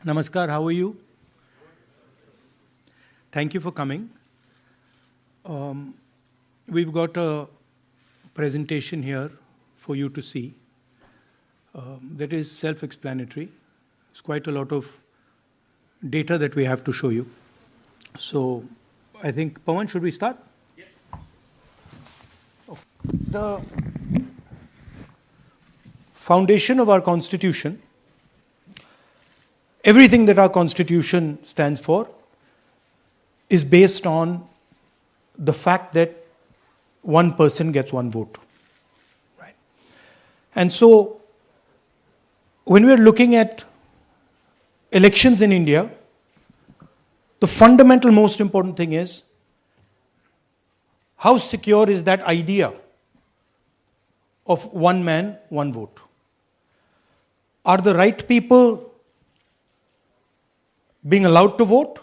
Namaskar, how are you? Thank you for coming. We've got a presentation here for you to see that is self-explanatory. It's quite a lot of data that we have to show you. So I think, Pawan, should we start? Yes. The foundation of our Constitution, everything that our Constitution stands for, is based on the fact that one person gets one vote. Right? And so, when we're looking at elections in India, the fundamental most important thing is how secure is that idea of one man, one vote? Are the right people being allowed to vote?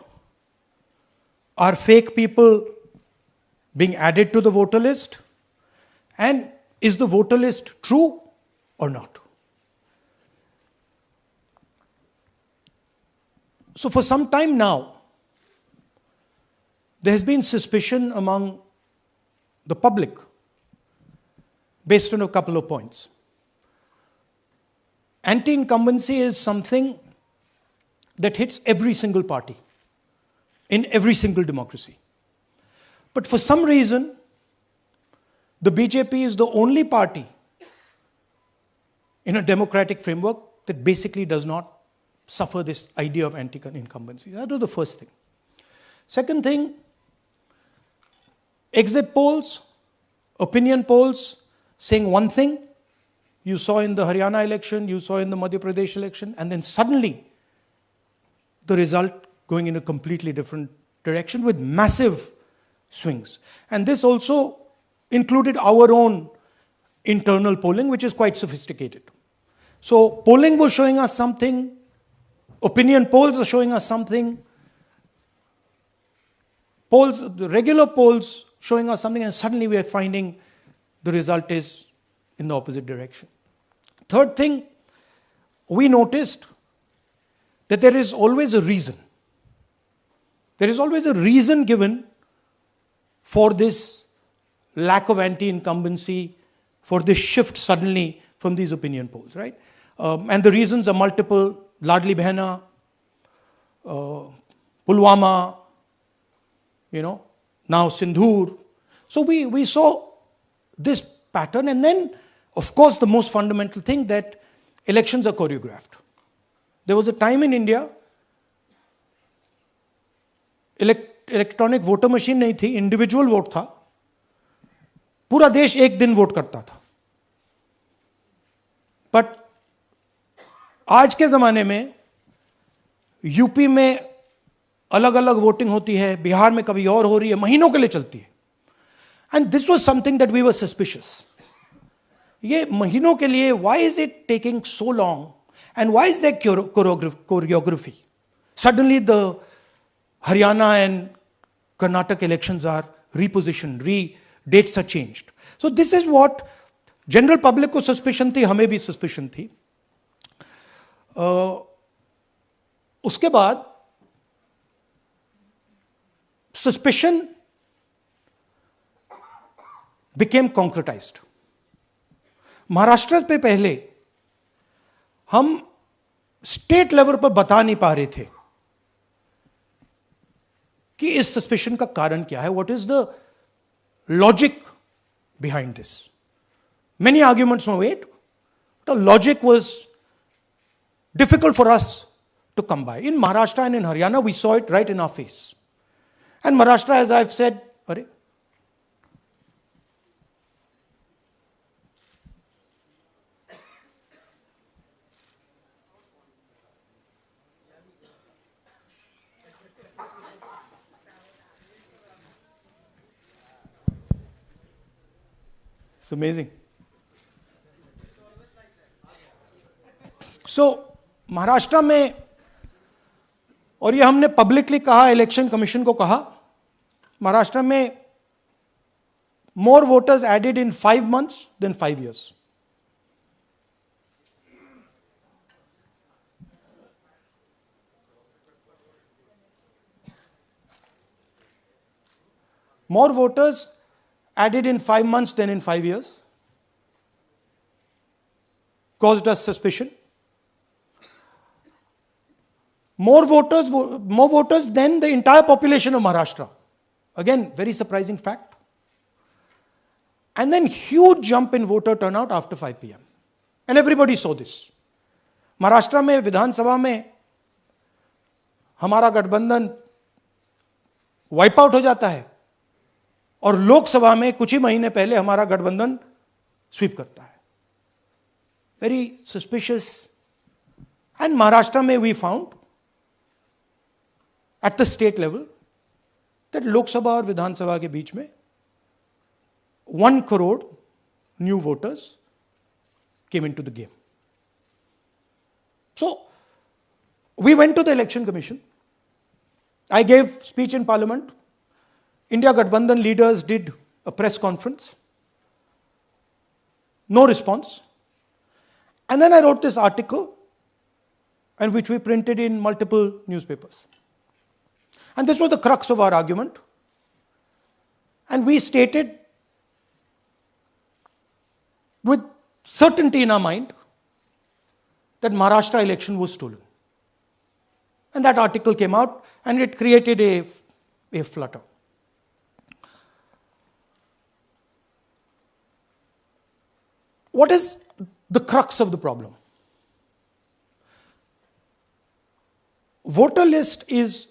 Are fake people being added to the voter list? And is the voter list true or not? So for some time now, there has been suspicion among the public based on a couple of points. Anti-incumbency is something that hits every single party in every single democracy. But for some reason, the BJP is the only party in a democratic framework that basically does not suffer this idea of anti-incumbency. That was the first thing. Second thing, exit polls, opinion polls saying one thing, you saw in the Haryana election, you saw in the Madhya Pradesh election, and then suddenly the result going in a completely different direction with massive swings. And this also included our own internal polling, which is quite sophisticated. So polling was showing us something, opinion polls are showing us something, the regular polls showing us something, and suddenly we are finding the result is in the opposite direction. Third thing, we noticed that there is always a reason. There is always a reason given for this lack of anti-incumbency, for this shift suddenly from these opinion polls, right? And the reasons are multiple: Ladli Behna, Pulwama, now Sindhur. So we saw this pattern, and then, of course, the most fundamental thing, that elections are choreographed. There was a time in India, electronic voter machine नहीं थी, individual vote था, पूरा देश एक दिन vote करता था. But आज के जमाने में यूपी में अलग अलग वोटिंग होती है, बिहार में कभी और हो रही है, महीनों के लिए चलती है. And this was something that we were suspicious. ये महीनों के लिए, why is it taking so long, and why is there choreography? Suddenly the Haryana and Karnataka elections are repositioned, dates are changed. So this is what general public को suspicion थी, हमें भी suspicion थी. उसके बाद suspicion became concretized. महाराष्ट्र पे पहले हम स्टेट लेवल पर बता नहीं पा रहे थे कि इस सस्पेशन का कारण क्या है, what is the logic behind this. Many arguments were made, the logic was difficult for us to come by. In Maharashtra and in Haryana we saw it right in our face. And Maharashtra, as I have said, अरे It's amazing. So, Maharashtra में, और ये हमने publicly कहा, election commission को कहा, महाराष्ट्र में more voters added in 5 months than 5 years. more voters added in 5 months than in 5 years, caused us suspicion. More voters than the entire population of Maharashtra. Again, very surprising fact. And then huge jump in voter turnout after 5 p.m. And everybody saw this. Maharashtra में विधानसभा में हमारा गठबंधन wipe out हो जाता है और लोकसभा में कुछ ही महीने पहले हमारा गठबंधन स्वीप करता है. Very suspicious. एंड महाराष्ट्र में we found at the state level that Lok Sabha और विधानसभा के बीच में 1 crore new voters came into the game. So, we went to the election commission. I gave speech in parliament. India Gathbandhan leaders did a press conference. No response. And then I wrote this article, and which we printed in multiple newspapers. And this was the crux of our argument. And we stated with certainty in our mind that Maharashtra election was stolen. And that article came out and it created a flutter. What is the crux of the problem? Voter list is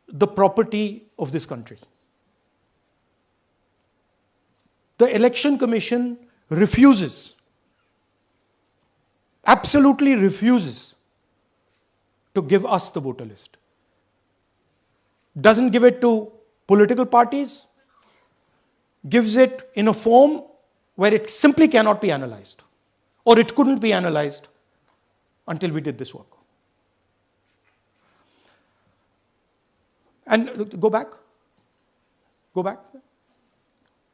the property of this country. The Election Commission refuses, absolutely refuses to give us the voter list. Doesn't give it to political parties, gives it in a form where it simply cannot be analyzed, or it couldn't be analyzed until we did this work. And go back.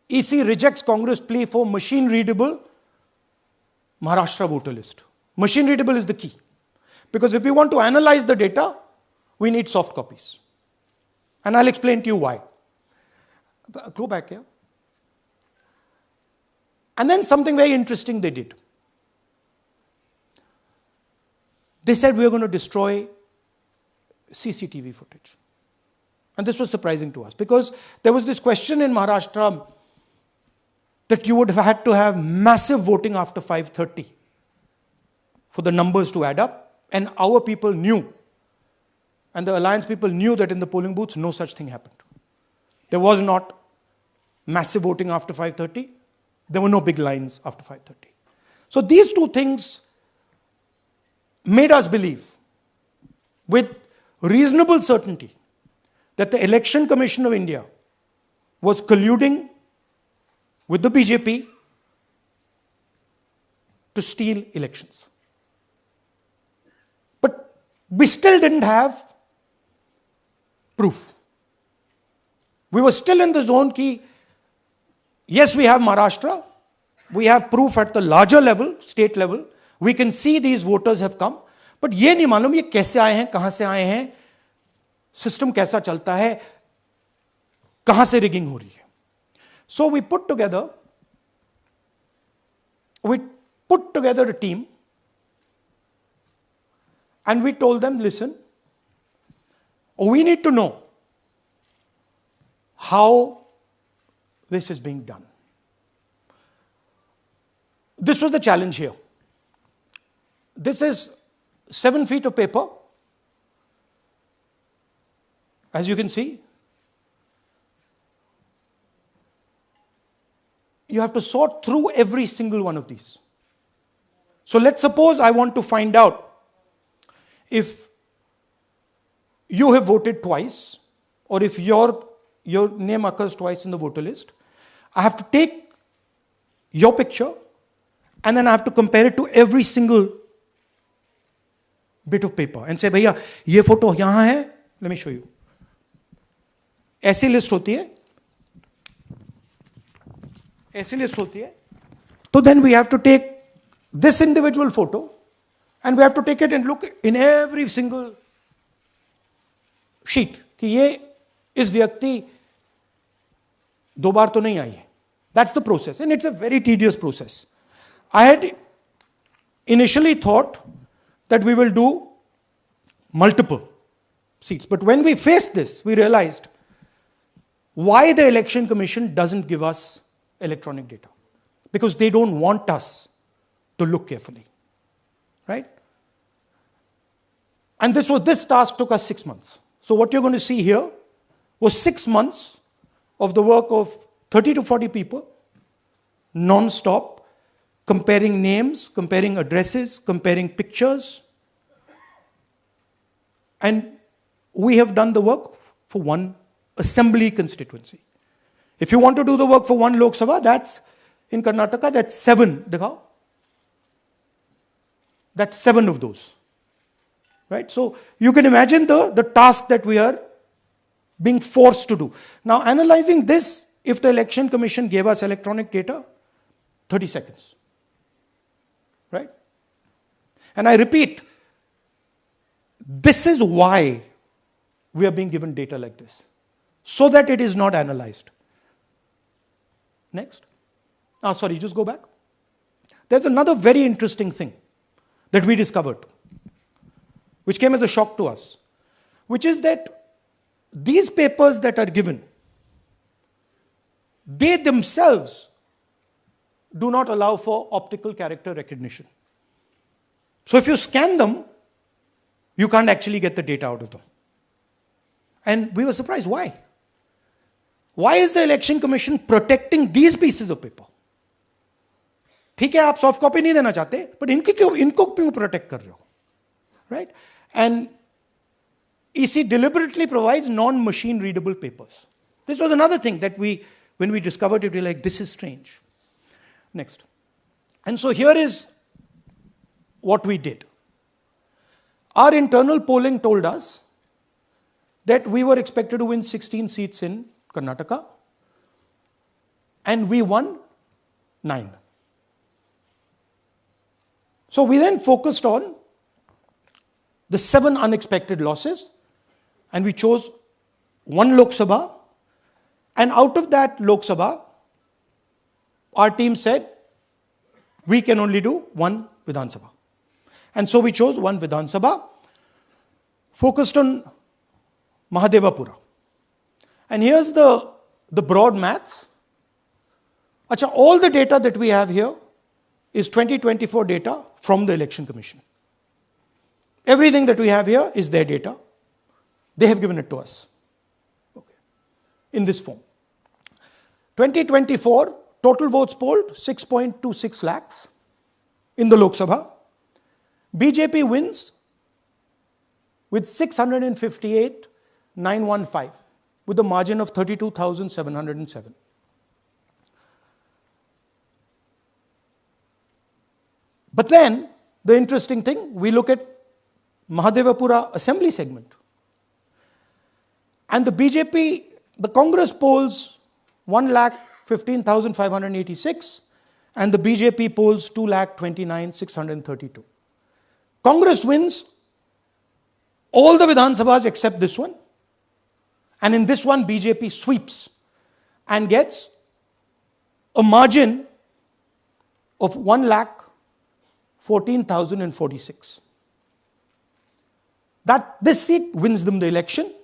EC rejects Congress plea for machine-readable Maharashtra voter list. Machine-readable is the key. Because if we want to analyze the data, we need soft copies. And I'll explain to you why. Go back here. And then something very interesting they did. They said we are going to destroy CCTV footage. And this was surprising to us because there was this question in Maharashtra that you would have had to have massive voting after 5:30 for the numbers to add up. And our people knew, and the alliance people knew that in the polling booths, no such thing happened. There was not massive voting after 5:30. There were no big lines after 5:30. So these two things made us believe with reasonable certainty that the Election Commission of India was colluding with the BJP to steal elections. But we still didn't have proof. We were still in the zone ki, yes, we have Maharashtra, we have proof at the larger level, state level, we can see these voters have come, but ये नहीं मालूम ये कैसे आए हैं, कहां से आए हैं, सिस्टम कैसा चलता है, कहां से रिगिंग हो रही है. So we put together a team and we told them, listen, we need to know how this is being done. This was the challenge here. This is 7 feet of paper. As you can see, you have to sort through every single one of these. So let's suppose I want to find out if you have voted twice or if your name occurs twice in the voter list. I have to take your picture and then I have to compare it to every single bit of paper and say, भैया ये photo यहां है, let me show you. ऐसी list होती है, ऐसी list होती है. तो then we have to take this individual photo and we have to take it and look in every single sheet कि ये इस व्यक्ति 2 बार तो नहीं आई है. That's the process, and it's a very tedious process. I had initially thought that we will do multiple seats, but when we faced this, we realized why the Election Commission doesn't give us electronic data. Because they don't want us to look carefully, right? And this task took us 6 months. So what you're going to see here was 6 months of the work of 30 to 40 people, non-stop, comparing names, comparing addresses, comparing pictures. And we have done the work for one assembly constituency. If you want to do the work for one Lok Sabha, that's in Karnataka, that's 7. Dikhao. That's 7 of those. Right? So you can imagine the task that we are being forced to do. Now, analyzing this, if the Election Commission gave us electronic data, 30 seconds. Right? And I repeat, this is why we are being given data like this, so that it is not analyzed. Next. Sorry, just go back. There's another very interesting thing that we discovered, which came as a shock to us, which is that these papers that are given, they themselves do not allow for optical character recognition. So if you scan them, you can't actually get the data out of them. And we were surprised. Why? Why is the Election Commission protecting these pieces of paper? ठीक है, आप soft copy नहीं देना चाहते, but इनको क्यों protect कर रहे हो? Right? And EC deliberately provides non-machine readable papers. This was another thing that when we discovered it, we were like, this is strange. Next. And so here is what we did. Our internal polling told us that we were expected to win 16 seats in Karnataka, and we won 9. So we then focused on the 7 unexpected losses, and we chose 1 Lok Sabha, and out of that Lok Sabha, our team said, we can only do 1 Vidhan Sabha. And so we chose 1 Vidhan Sabha, focused on Mahadevapura. And here's the broad maths. Achha, all the data that we have here is 2024 data from the Election Commission. Everything that we have here is their data. They have given it to us. Okay. In this form. 2024, total votes polled, 6.26 lakhs in the Lok Sabha. BJP wins with 658,915 with a margin of 32,707. But then, the interesting thing, we look at Mahadevapura assembly segment. And the BJP, the Congress polls 1,15,586 and the BJP polls 2,29,632. Congress wins all the Vidhan Sabhas except this one. And in this one, BJP sweeps and gets a margin of 1,14,046. This seat wins them the election.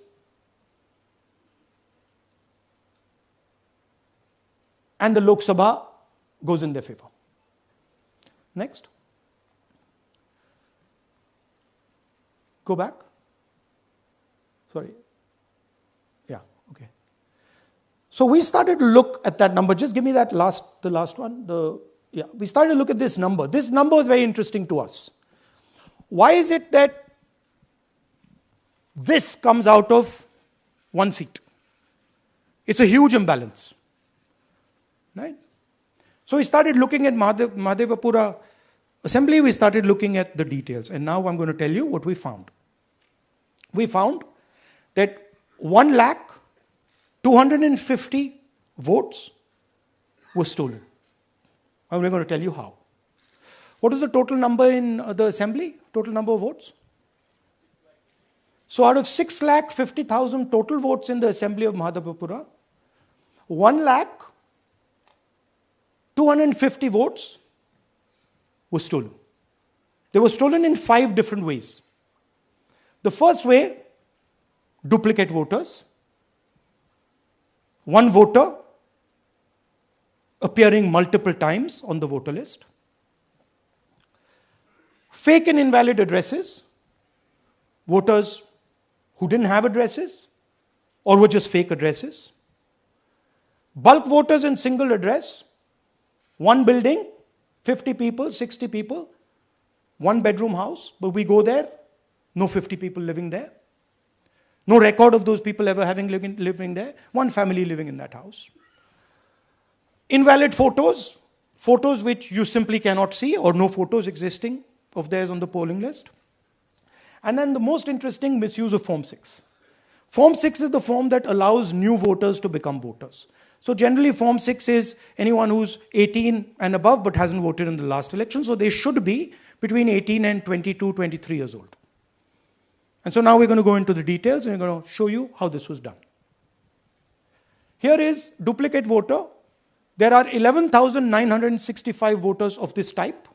And the Lok Sabha goes in their favor. Next. Go back. Sorry. Yeah, okay. So we started to look at that number. Just give me the last one. We started to look at this number. This number is very interesting to us. Why is it that this comes out of 1 seat? It's a huge imbalance. Right? So we started looking at Mahadevapura assembly, we started looking at the details. And now I'm going to tell you what we found. We found that 1,250,000 votes were stolen. I'm going to tell you how. What is the total number in the assembly? Total number of votes? So out of 6,50,000 total votes in the assembly of Mahadevapura, 1,250,000 votes were stolen. They were stolen in 5 different ways. The first way, duplicate voters. One voter appearing multiple times on the voter list. Fake and invalid addresses. Voters who didn't have addresses or were just fake addresses. Bulk voters in single address. One building, 50 people, 60 people, 1-bedroom house, but we go there, no 50 people living there. No record of those people ever having living there. One family living in that house. Invalid photos, photos which you simply cannot see or no photos existing of theirs on the polling list. And then the most interesting, misuse of Form 6. Form 6 is the form that allows new voters to become voters. So generally Form 6 is anyone who's 18 and above but hasn't voted in the last election. So they should be between 18 and 22, 23 years old. And so now we're going to go into the details and we're going to show you how this was done. Here is duplicate voter. There are 11,965 voters of this type.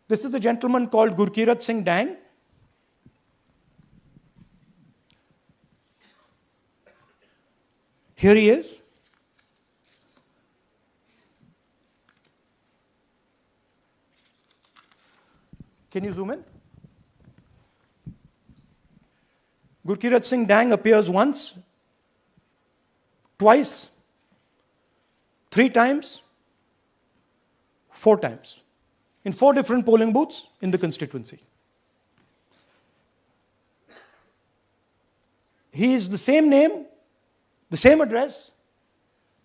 This is a gentleman called Gurkirat Singh Dang. Here he is. Can you zoom in? Gurkirat Singh Dang appears once, twice, 3 times, 4 times, in 4 different polling booths in the constituency. He is the same name, the same address,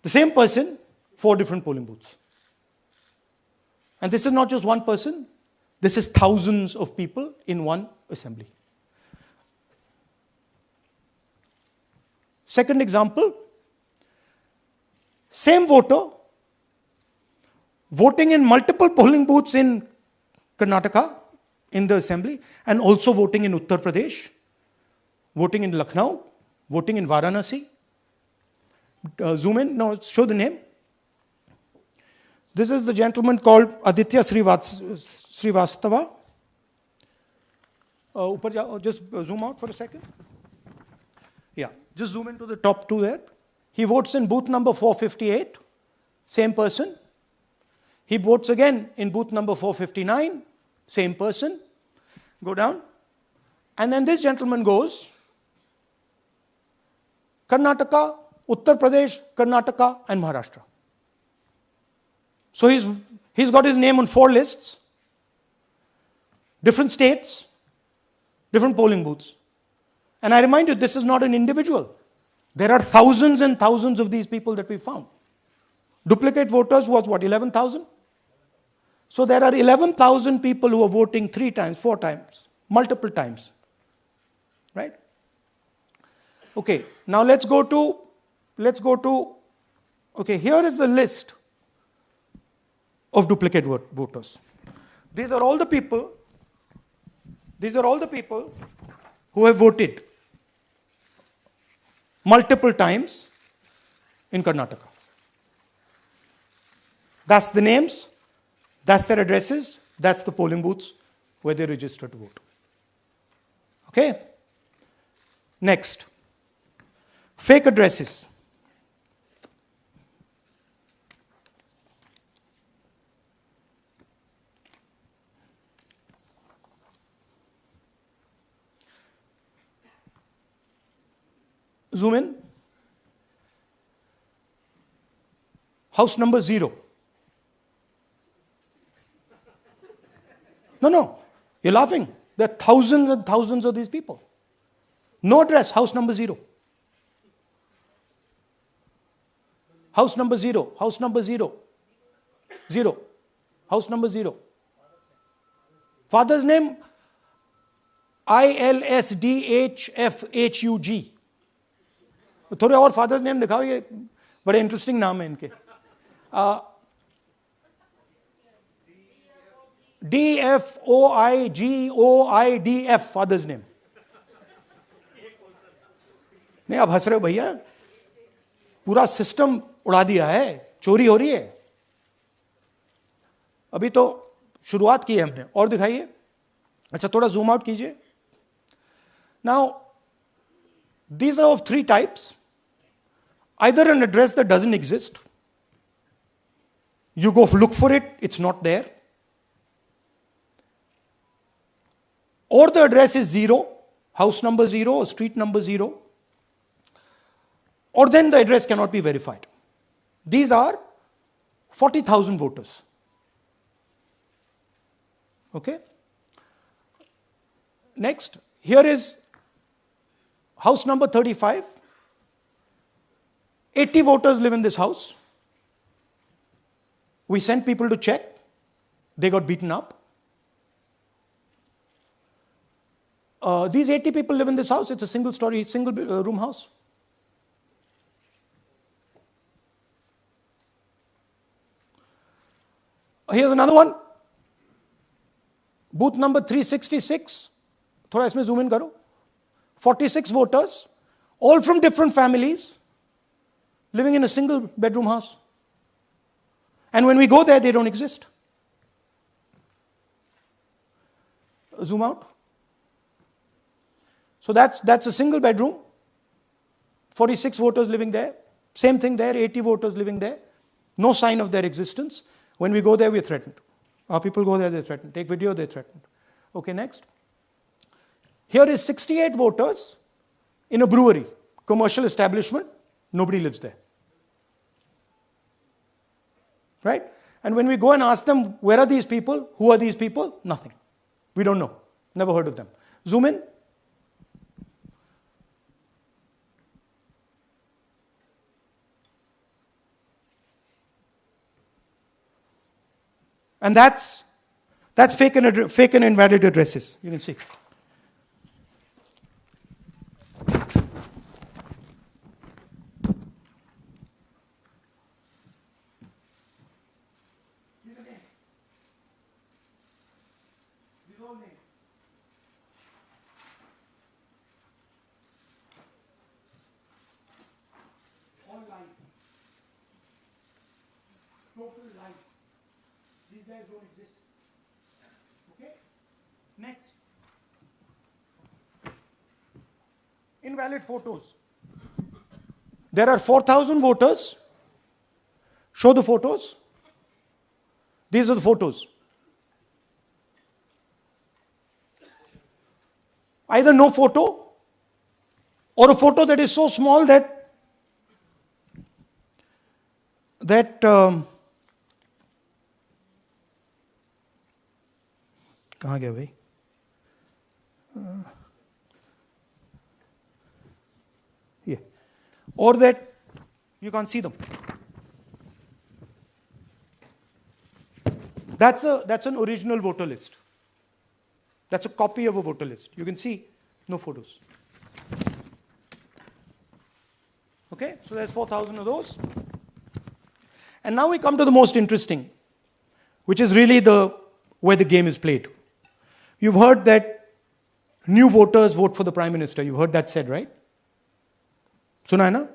the same person, 4 different polling booths. And this is not just one person, this is thousands of people in one assembly. Second example, same voter voting in multiple polling booths in Karnataka in the assembly and also voting in Uttar Pradesh, voting in Lucknow, voting in Varanasi. Zoom in, no, show the name. This is the gentleman called Aditya Srivastava. Just zoom out for a second. Yeah, just zoom into the top 2 there. He votes in booth number 458, same person. He votes again in booth number 459, same person. Go down. And then this gentleman goes, Karnataka, Uttar Pradesh, Karnataka, and Maharashtra. So he's got his name on 4 lists, different states, different polling booths. And I remind you, this is not an individual. There are thousands and thousands of these people that we found. Duplicate voters was what, 11,000? So there are 11,000 people who are voting 3 times, 4 times, multiple times. Right? Okay, now let's go to, okay, here is the list of duplicate voters. These are all the people who have voted multiple times in Karnataka. That's the names, that's their addresses, that's the polling booths where they register to vote. Okay? Next, fake addresses. Zoom in. House number 0. No, you're laughing. There are thousands and thousands of these people. No address, house number 0. House number 0, house number 0. 0. House number 0. Father's name, ILSDHFHUG. थोड़े और father's name दिखाओ, ये बड़े interesting नाम है इनके. DFOIGOIDF father's name. नहीं आप हंस रहे हो भैया. पूरा सिस्टम उड़ा दिया है, चोरी हो रही है। अभी तो शुरुआत की है हमने, और दिखाइए। अच्छा, थोड़ा जूम आउट कीजिए। Now these are of three types. Either an address that doesn't exist, you go look for it, it's not there, or the address is 0, house number 0 or street number 0, or then the address cannot be verified. These are 40,000 voters. Okay? Next, here is house number 35. 80 voters live in this house. We sent people to check. They got beaten up. These 80 people live in this house. It's a single story, single room house. Here's another one. Booth number 366. थोड़ा इसमें zoom in करो. 46 voters, all from different families, living in a single bedroom house. And when we go there, they don't exist. Zoom out. So that's a single bedroom. 46 voters living there. Same thing there, 80 voters living there. No sign of their existence. When we go there, we're threatened. Our people go there, they're threatened. Take video, they're threatened. Okay, next. Here is 68 voters in a brewery, commercial establishment. Nobody lives there. Right? And when we go and ask them, where are these people? Who are these people? Nothing. We don't know. Never heard of them. Zoom in. And that's fake and invalid addresses. You can see. Total lies. These guys don't exist. Okay? Next. Invalid photos. There are 4,000 voters. Show the photos. These are the photos. Either no photo or a photo that is so small that कहाँ गया भाई? Yeah. Or that you can't see them. That's an original voter list. That's a copy of a voter list. You can see no photos. Okay, so there's 4,000 of those. And now we come to the most interesting, which is really where the game is played. You've heard that new voters vote for the Prime Minister. You've heard that said, right? Suna hai na?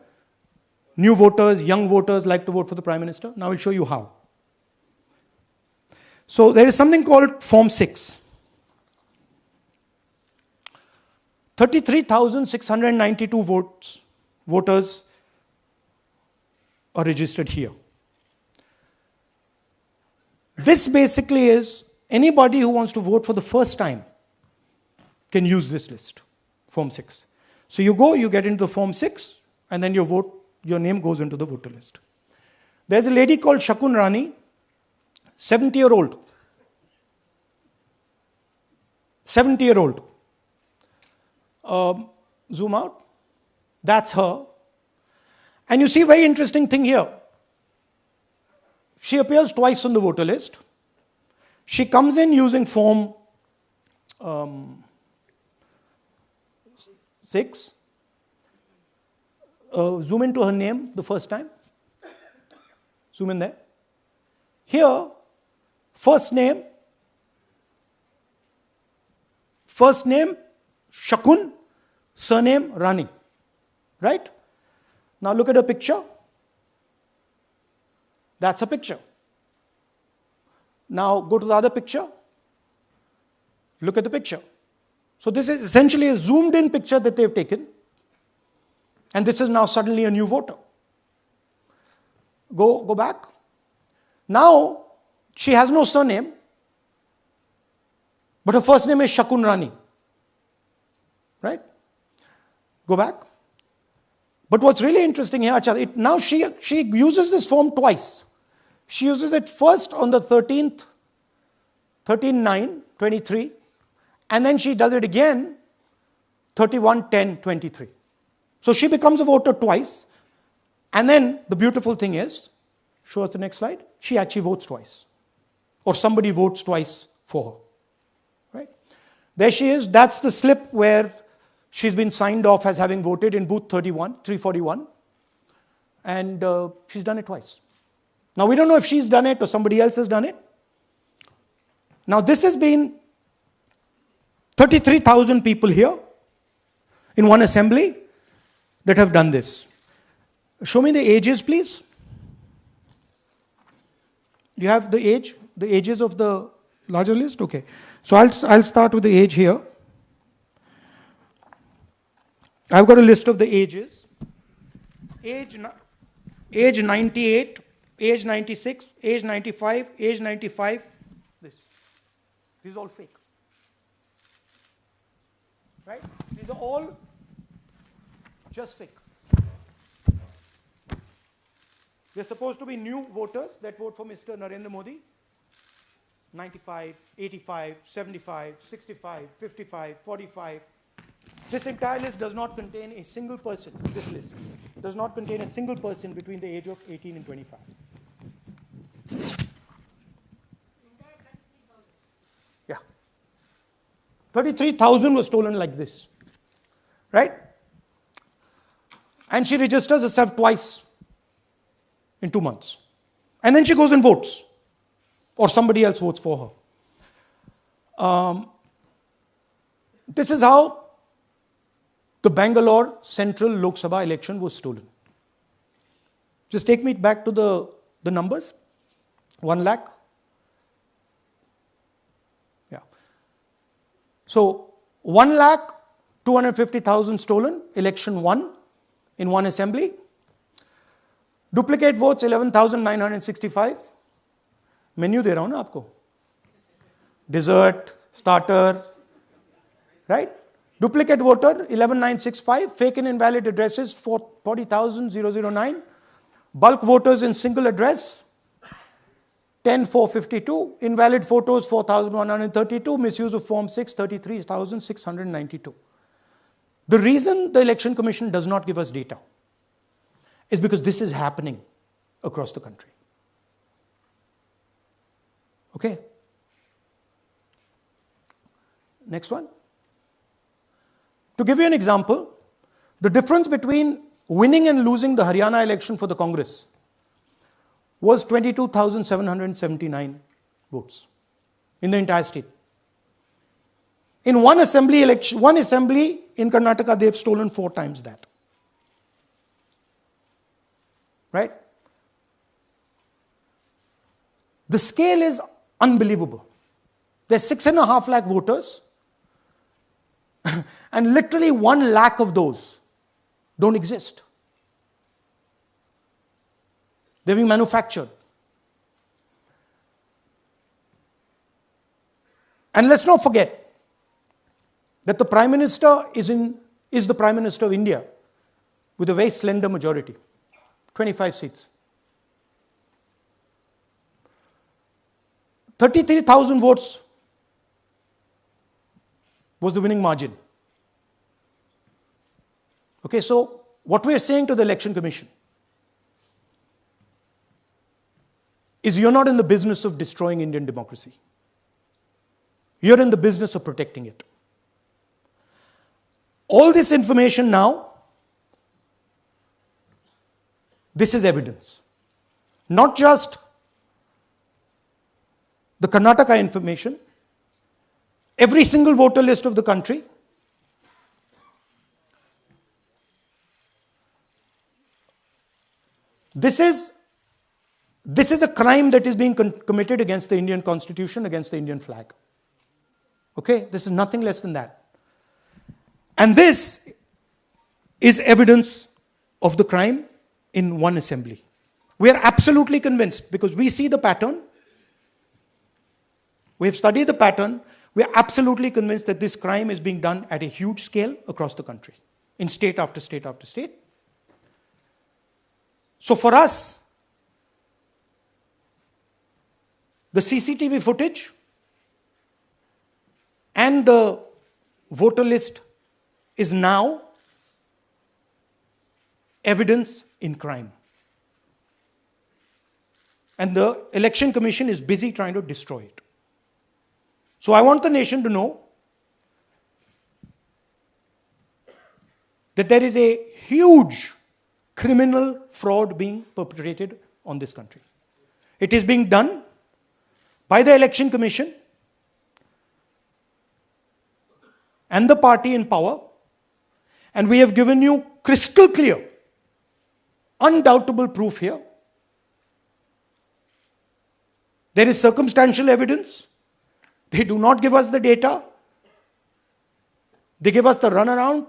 New voters, young voters like to vote for the Prime Minister. Now I'll show you how. So there is something called Form 6. 33,692 voters are registered here. This basically is anybody who wants to vote for the first time can use this list, Form 6. So you go, you get into the Form 6, and then your name goes into the voter list. There's a lady called Shakun Rani, 70-year-old. 70-year-old. Zoom out. That's her. And you see a very interesting thing here. She appears twice on the voter list. She comes in using Form 6. Zoom into her name the first time. Zoom in there. Here, first name Shakun, surname Rani. Right? Now look at her picture. That's a picture. Now go to the other picture. Look at the picture. So this is essentially a zoomed in picture that they've taken. And this is now suddenly a new voter. Go back. Now, she has no surname, but her first name is Shakun Rani. Right? Go back. But what's really interesting here, now she uses this form twice. She uses it first on the 13th, 13/9/23, and then she does it again 31/10/23. So she becomes a voter twice, and then the beautiful thing is, show us the next slide, she actually votes twice. Or somebody votes twice for her. Right? There she is, that's the slip where she's been signed off as having voted in booth 341, and she's done it twice. Now we don't know if she's done it or somebody else has done it. Now this has been 33,000 people here in one assembly that have done this. Show me the ages, please. Do you have the ages of the larger list? Okay. So I'll start with the age here. I've got a list of the ages. Age 98, age 96, age 95, age 95. This is all fake. Right? These are all just fake. They're supposed to be new voters that vote for Mr. Narendra Modi. 95, 85, 75, 65, 55, 45. This entire list does not contain a single person. This list does not contain a single person between the age of 18 and 25. Yeah. 33,000 was stolen like this. Right? And she registers herself twice in 2 months. And then she goes and votes. Or somebody else votes for her. This is how the Bangalore Central Lok Sabha election was stolen. Just take me back to the numbers. 1 lakh. Yeah. So 1,250,000 stolen, election won in one assembly. Duplicate votes 11,965. Menu दे रहा हूं ना आपको. Dessert, starter, right? Duplicate voter 11,965. Fake and invalid addresses 40,009. Bulk voters in single address 10,452. Invalid photos 4,132. Misuse of Form 6 33,692. The reason the Election Commission does not give us data is because this is happening across the country. Okay. Next one. To give you an example, the difference between winning and losing the Haryana election for the Congress was 22,779 votes in the entire state. In one assembly in Karnataka, they've stolen 4 times that. Right? The scale is unbelievable. There's 6.5 lakh voters, and literally 1 lakh of those don't exist. They're being manufactured. And let's not forget that the Prime Minister is the Prime Minister of India with a very slender majority, 25 seats. 33,000 votes was the winning margin. Okay, so what we are saying to the Election Commission is you're not in the business of destroying Indian democracy. You're in the business of protecting it. All this information now, this is evidence. Not just the Karnataka information, every single voter list of the country. This This is a crime that is being committed against the Indian Constitution, against the Indian flag. Okay? This is nothing less than that. And this is evidence of the crime in one assembly. We are absolutely convinced, because we see the pattern. We have studied the pattern. We are absolutely convinced that this crime is being done at a huge scale across the country, in state after state after state. So for us, the CCTV footage and the voter list is now evidence in crime. And the Election Commission is busy trying to destroy it. So I want the nation to know that there is a huge criminal fraud being perpetrated on this country. It is being done by the Election Commission and the party in power, and we have given you crystal clear, undoubtable proof here. There is circumstantial evidence. They do not give us the data. They give us the runaround.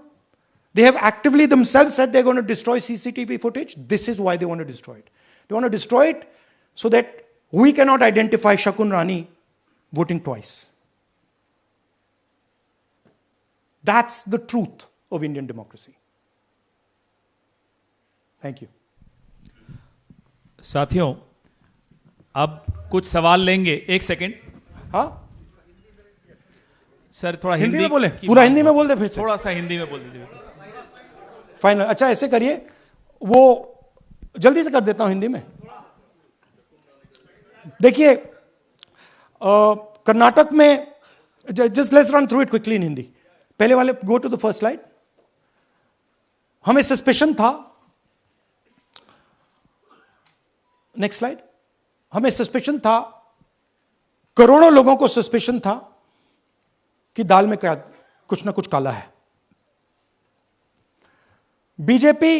They have actively themselves said they're going to destroy CCTV footage. This is why they want to destroy it. They want to destroy it so that we cannot identify Shakun Rani voting twice. That's the truth of Indian democracy. Thank you. साथियों, अब कुछ सवाल लेंगे. एक second. हाँ, sir थोड़ा हिंदी में बोले, पूरा हिंदी में बोल दे, फिर से थोड़ा सा हिंदी में बोल दीजिए. फाइनल. अच्छा ऐसे करिए, वो जल्दी से कर देता हूं हिंदी में. देखिए, कर्नाटक में, just let's run through it quickly in Hindi. पहले वाले, go to the first slide. हमें सस्पेशन था, नेक्स्ट स्लाइड. हमें सस्पेशन था, करोड़ों लोगों को सस्पेशन था कि दाल में क्या कुछ ना कुछ काला है. बीजेपी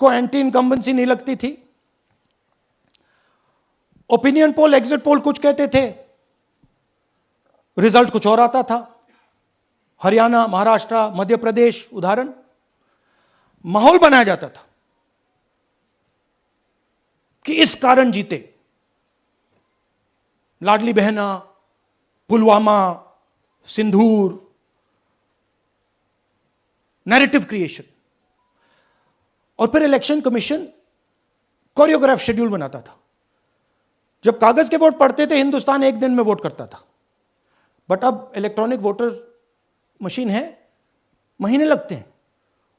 को एंटी इनकम्बेंसी नहीं लगती थी. ओपिनियन पोल, एग्जिट पोल कुछ कहते थे, रिजल्ट कुछ और आता था. हरियाणा, महाराष्ट्र, मध्य प्रदेश उदाहरण, माहौल बनाया जाता था कि इस कारण जीते. लाडली बहना, पुलवामा, सिंदूर, नैरेटिव क्रिएशन. और फिर इलेक्शन कमीशन कोरियोग्राफ शेड्यूल बनाता था. जब कागज के वोट पड़ते थे, हिंदुस्तान एक दिन में वोट करता था. बट अब इलेक्ट्रॉनिक वोटर मशीन है, महीने लगते हैं.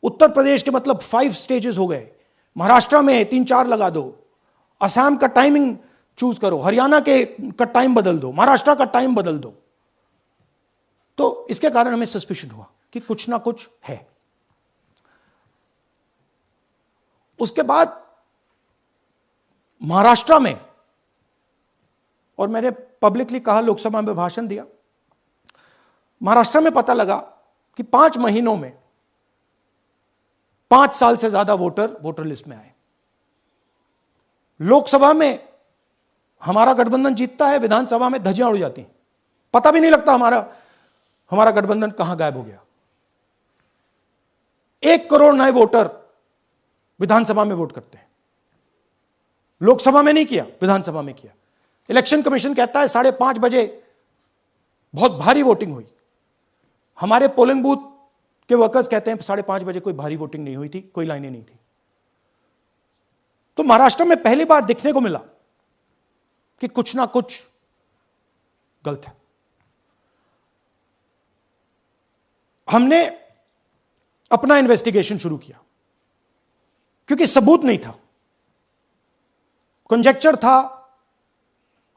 उत्तर प्रदेश के मतलब 5 स्टेजेस हो गए. महाराष्ट्र में 3-4 लगा दो. असम का टाइमिंग चूज करो, हरियाणा के का टाइम बदल दो, महाराष्ट्र का टाइम बदल दो. तो इसके कारण हमें सस्पिशन हुआ कि कुछ ना कुछ है. उसके बाद महाराष्ट्र में, और मैंने पब्लिकली कहा, लोकसभा में भाषण दिया, महाराष्ट्र में पता लगा कि 5 महीनों में 5 साल से ज्यादा वोटर लिस्ट में आए. लोकसभा में हमारा गठबंधन जीतता है, विधानसभा में धज्जियां उड़ जाती हैं. पता भी नहीं लगता हमारा गठबंधन कहां गायब हो गया. 1 करोड़ नए वोटर विधानसभा में वोट करते हैं. लोकसभा में नहीं किया, विधानसभा में किया. इलेक्शन कमीशन कहता है 5:30 बजे बहुत भारी वोटिंग हुई. हमारे पोलिंग बूथ के वर्कर्स कहते हैं 5:30 बजे कोई भारी वोटिंग नहीं हुई थी, कोई लाइनें नहीं थी. तो महाराष्ट्र में पहली बार दिखने को मिला कि कुछ ना कुछ गलत है. हमने अपना इन्वेस्टिगेशन शुरू किया क्योंकि सबूत नहीं था, कंजेक्चर था.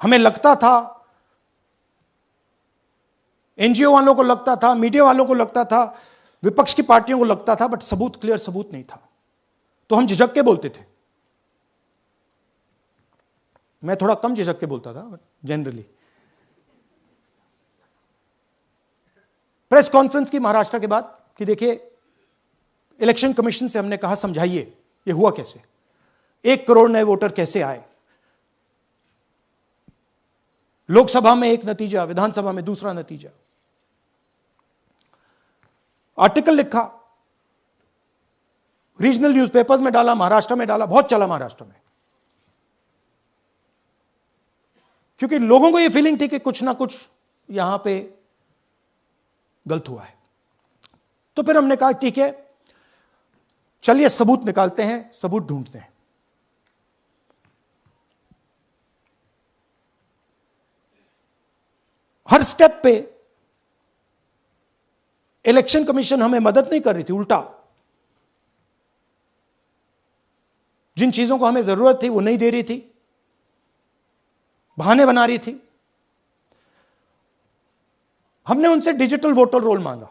हमें लगता था, एनजीओ वालों को लगता था, मीडिया वालों को लगता था, विपक्ष की पार्टियों को लगता था, बट सबूत, क्लियर सबूत नहीं था. तो हम झिझक के बोलते थे. मैं थोड़ा कम झिझक के बोलता था जनरली. प्रेस कॉन्फ्रेंस की महाराष्ट्र के बाद कि देखिए, इलेक्शन कमीशन से हमने कहा समझाइए ये हुआ कैसे. 1 करोड़ नए वोटर कैसे आए? लोकसभा में एक नतीजा, विधानसभा में दूसरा नतीजा। आर्टिकल लिखा, रीजनल न्यूज़पेपर्स में डाला, महाराष्ट्र में डाला, बहुत चला महाराष्ट्र में, क्योंकि लोगों को यह फीलिंग थी कि कुछ ना कुछ यहां पे गलत हुआ है। तो फिर हमने कहा ठीक है, चलिए सबूत निकालते हैं, सबूत ढूंढते हैं। हर स्टेप पे इलेक्शन कमीशन हमें मदद नहीं कर रही थी, उल्टा जिन चीजों को हमें जरूरत थी वो नहीं दे रही थी, बहाने बना रही थी। हमने उनसे डिजिटल वोटर रोल मांगा,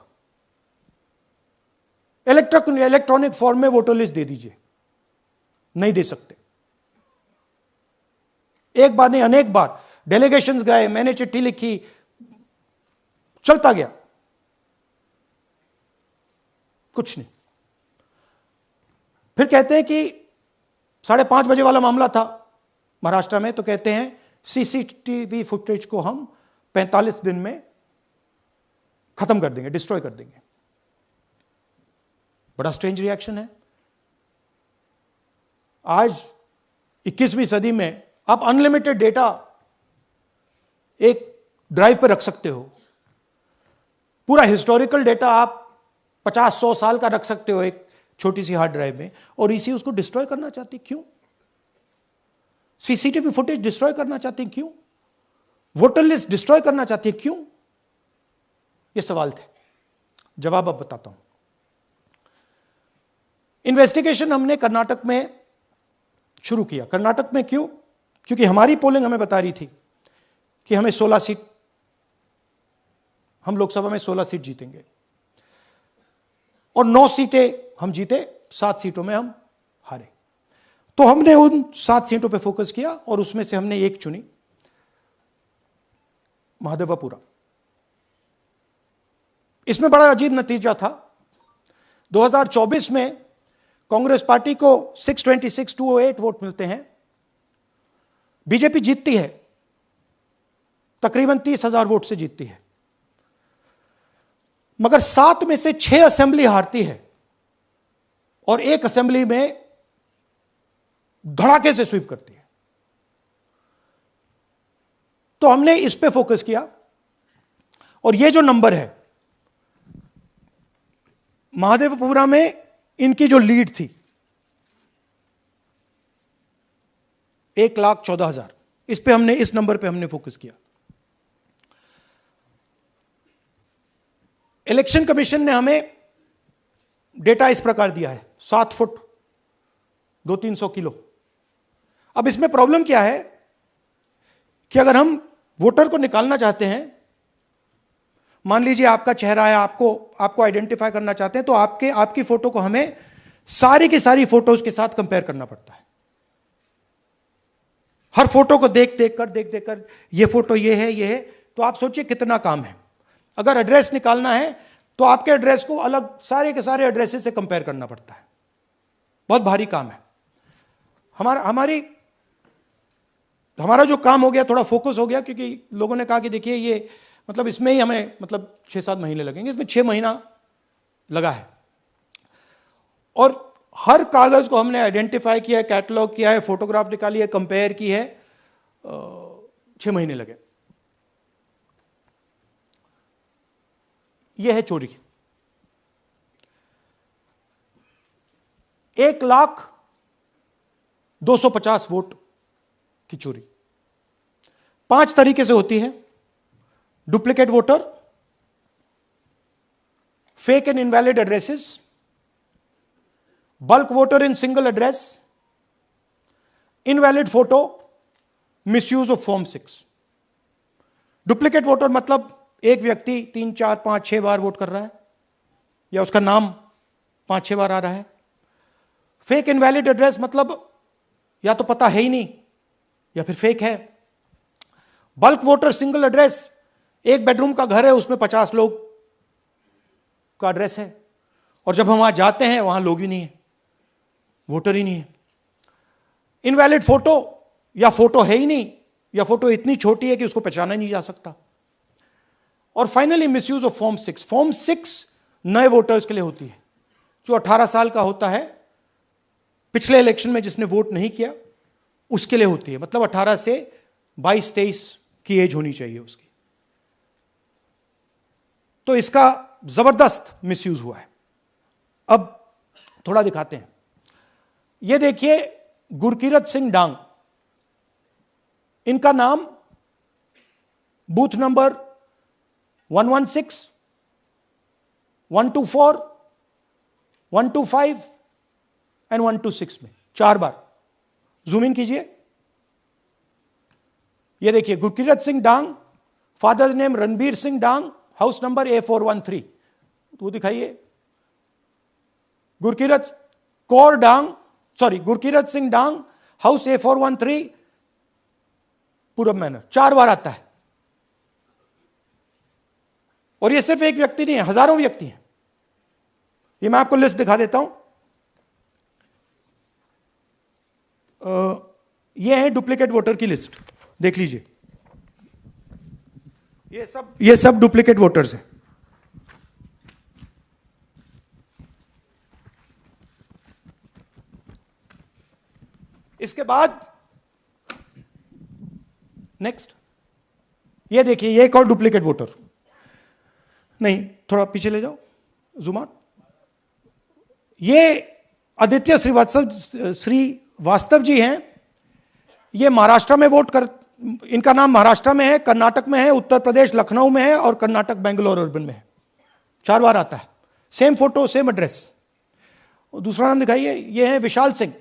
इलेक्ट्रॉनिक फॉर्म में वोटर लिस्ट दे दीजिए, नहीं दे सकते। एक बार नहीं, अनेक बार डेलीगेशंस गए, मैंने चिट्ठी लिखी, चलता गया, कुछ नहीं। फिर कहते हैं कि 5:30 बजे वाला मामला था महाराष्ट्र में, तो कहते हैं सीसीटीवी फुटेज को हम 45 दिन में खत्म कर देंगे, डिस्ट्रॉय कर देंगे। बड़ा स्ट्रेंज रिएक्शन है। आज 21वीं सदी में आप अनलिमिटेड डेटा एक ड्राइव पर रख सकते हो, पूरा हिस्टोरिकल डेटा आप 50-100 साल का रख सकते हो एक छोटी सी हार्ड ड्राइव में, और इसी उसको डिस्ट्रॉय करना चाहती, क्यों? सीसीटीवी फुटेज डिस्ट्रॉय करना चाहती, क्यों? वोटर लिस्ट डिस्ट्रॉय करना चाहती है, क्यों? ये सवाल थे, जवाब अब बताता हूं। इन्वेस्टिगेशन हमने कर्नाटक में शुरू किया। कर्नाटक में क्यों? क्योंकि हमारी पोलिंग हमें बता रही थी कि हमें 16 सीट, हम लोकसभा में 16 सीट जीतेंगे, और 9 सीटें हम जीते, 7 सीटों में हम हारे। तो हमने उन 7 सीटों पे फोकस किया, और उसमें से हमने एक चुनी, महादेवपुरा। इसमें बड़ा अजीब नतीजा था। 2024 में कांग्रेस पार्टी को 626-208 वोट मिलते हैं, बीजेपी जीतती है, तकरीबन 30,000 वोट से जीतती है, मगर 7 में से 6 असेंबली हारती है, और एक असेंबली में धड़ाके से स्वीप करती है। तो हमने इस पे फोकस किया, और ये जो नंबर है, महादेवपुरा में इनकी जो लीड थी 1,14,000, इस पे हमने, इस नंबर पे हमने फोकस किया। इलेक्शन कमीशन ने हमें डेटा इस प्रकार दिया है, 7 फुट 200-300 किलो। अब इसमें प्रॉब्लम क्या है कि अगर हम वोटर को निकालना चाहते हैं, मान लीजिए आपका चेहरा है, आपको आइडेंटिफाई करना चाहते हैं, तो आपकी फोटो को हमें सारी की सारी फोटोज के साथ कंपेयर करना पड़ता है। हर फोटो को देख देख कर ये फोटो ये है, तो आप सोचिए कितना काम है। अगर एड्रेस निकालना है तो आपके एड्रेस को अलग सारे के सारे एड्रेसेस से कंपेयर करना पड़ता है, बहुत भारी काम है। हमारा जो काम हो गया, थोड़ा फोकस हो गया, क्योंकि लोगों ने कहा कि देखिए ये मतलब इसमें ही हमें मतलब 6-7 महीने लगेंगे, इसमें 6 महीना लगा है, और हर कागज को हमने आइडेंटिफाई किया है, कैटलॉग किया है, फोटोग्राफ निकाली है, कंपेयर की है, 6 महीने लगे। यह है चोरी। 1,250,000 वोट की चोरी 5 तरीके से होती है: duplicate voter, fake and invalid addresses, bulk voter in single address, invalid photo, misuse of form 6। Duplicate voter मतलब एक व्यक्ति 3, 4, 5, 6 बार वोट कर रहा है, या उसका नाम 5-6 बार आ रहा है। फेक इनवैलिड एड्रेस मतलब या तो पता है ही नहीं, या फिर फेक है। बल्क वोटर सिंगल एड्रेस, एक बेडरूम का घर है, उसमें 50 लोग का एड्रेस है, और जब हम वहां जाते हैं वहां लोग ही नहीं है, वोटर ही नहीं है। इनवैलिड फोटो, या फोटो है ही नहीं, या फोटो इतनी छोटी है कि उसको पहचाना नहीं जा सकता। और finally misuse of form 6। Form 6 नए वोटर्स के लिए होती है, जो 18 साल का होता है, पिछले इलेक्शन में जिसने वोट नहीं किया उसके लिए होती है। मतलब 18 से 22-23 की एज होनी चाहिए उसकी। तो इसका जबरदस्त मिसयूज हुआ है। अब थोड़ा दिखाते हैं। यह देखिए गुरकीरत सिंह डांग, इनका नाम बूथ नंबर 116, 124, 125 एंड 126 में 4 बार। जूम इन कीजिए। यह देखिए गुरकीरत सिंह डांग, फादर्स नेम रणबीर सिंह डांग, हाउस नंबर A413। तो दिखाइए गुरकीरत सिंह डांग, हाउस A413, पूरब मैनर। 4 बार आता है। और यह सिर्फ एक व्यक्ति नहीं है, हजारों व्यक्ति हैं। ये मैं आपको लिस्ट दिखा देता हूं। ये है डुप्लीकेट वोटर की लिस्ट, देख लीजिए। ये सब डुप्लीकेट वोटर्स हैं। इसके बाद नेक्स्ट, ये देखिए, ये एक और डुप्लीकेट वोटर। नहीं, थोड़ा पीछे ले जाओ, जूम आउट। ये आदित्य श्रीवास्तव जी हैं। ये महाराष्ट्र में वोट कर, इनका नाम महाराष्ट्र में है, कर्नाटक में है, उत्तर प्रदेश लखनऊ में है, और कर्नाटक बेंगलोर अर्बन में है। 4 बार आता है। Same photo, same address. दूसरा नाम दिखाइए। ये है विशाल सिंह।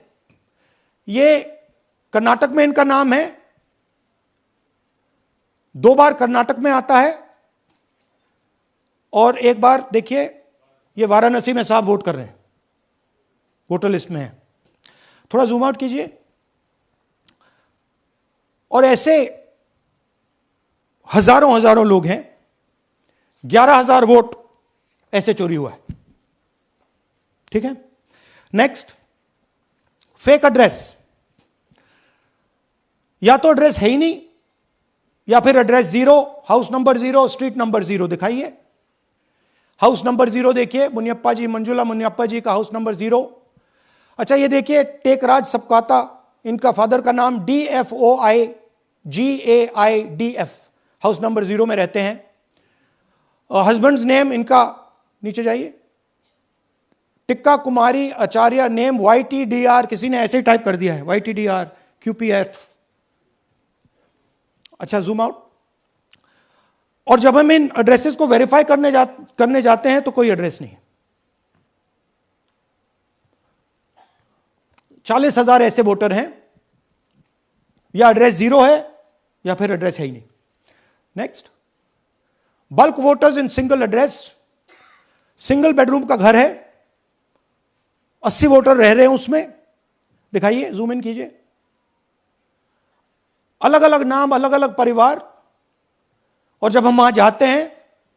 ये कर्नाटक में इनका नाम है, 2 बार कर्नाटक में आता है, और 1 बार देखिए ये वाराणसी में साहब वोट कर रहे हैं, वोटर लिस्ट में है। थोड़ा जूम आउट कीजिए। और ऐसे हजारों लोग हैं। 11,000 वोट ऐसे चोरी हुआ है। ठीक है। Next, fake address. या तो एड्रेस है ही नहीं, या फिर address 0, house number 0, street number 0। दिखाइए हाउस नंबर 0, देखिए मुनियप्पा जी, मंजुला मुनियप्पा जी का हाउस नंबर 0। अच्छा, ये देखिए टेकराज सबकाता, इनका फादर का नाम DFOIGAIDF, हाउस नंबर 0 में रहते हैं। हस्बैंड्स नेम इनका, नीचे जाइए, टिक्का कुमारी आचार्य, नेम YTDR, किसी ने ऐसे ही टाइप कर दिया है, YTDR QPF। अच्छा, जूम आउट। और जब हम इन एड्रेसेस को वेरीफाई करने जाते हैं तो कोई एड्रेस नहीं है। 40,000 ऐसे वोटर हैं, या एड्रेस 0 है, या फिर एड्रेस है ही नहीं। Next, bulk voters in single address. Single bedroom का घर है, 80 वोटर रह रहे हैं उसमें। दिखाइए, जूम इन कीजिए। अलग अलग नाम, अलग अलग परिवार। और जब हम वहां जाते हैं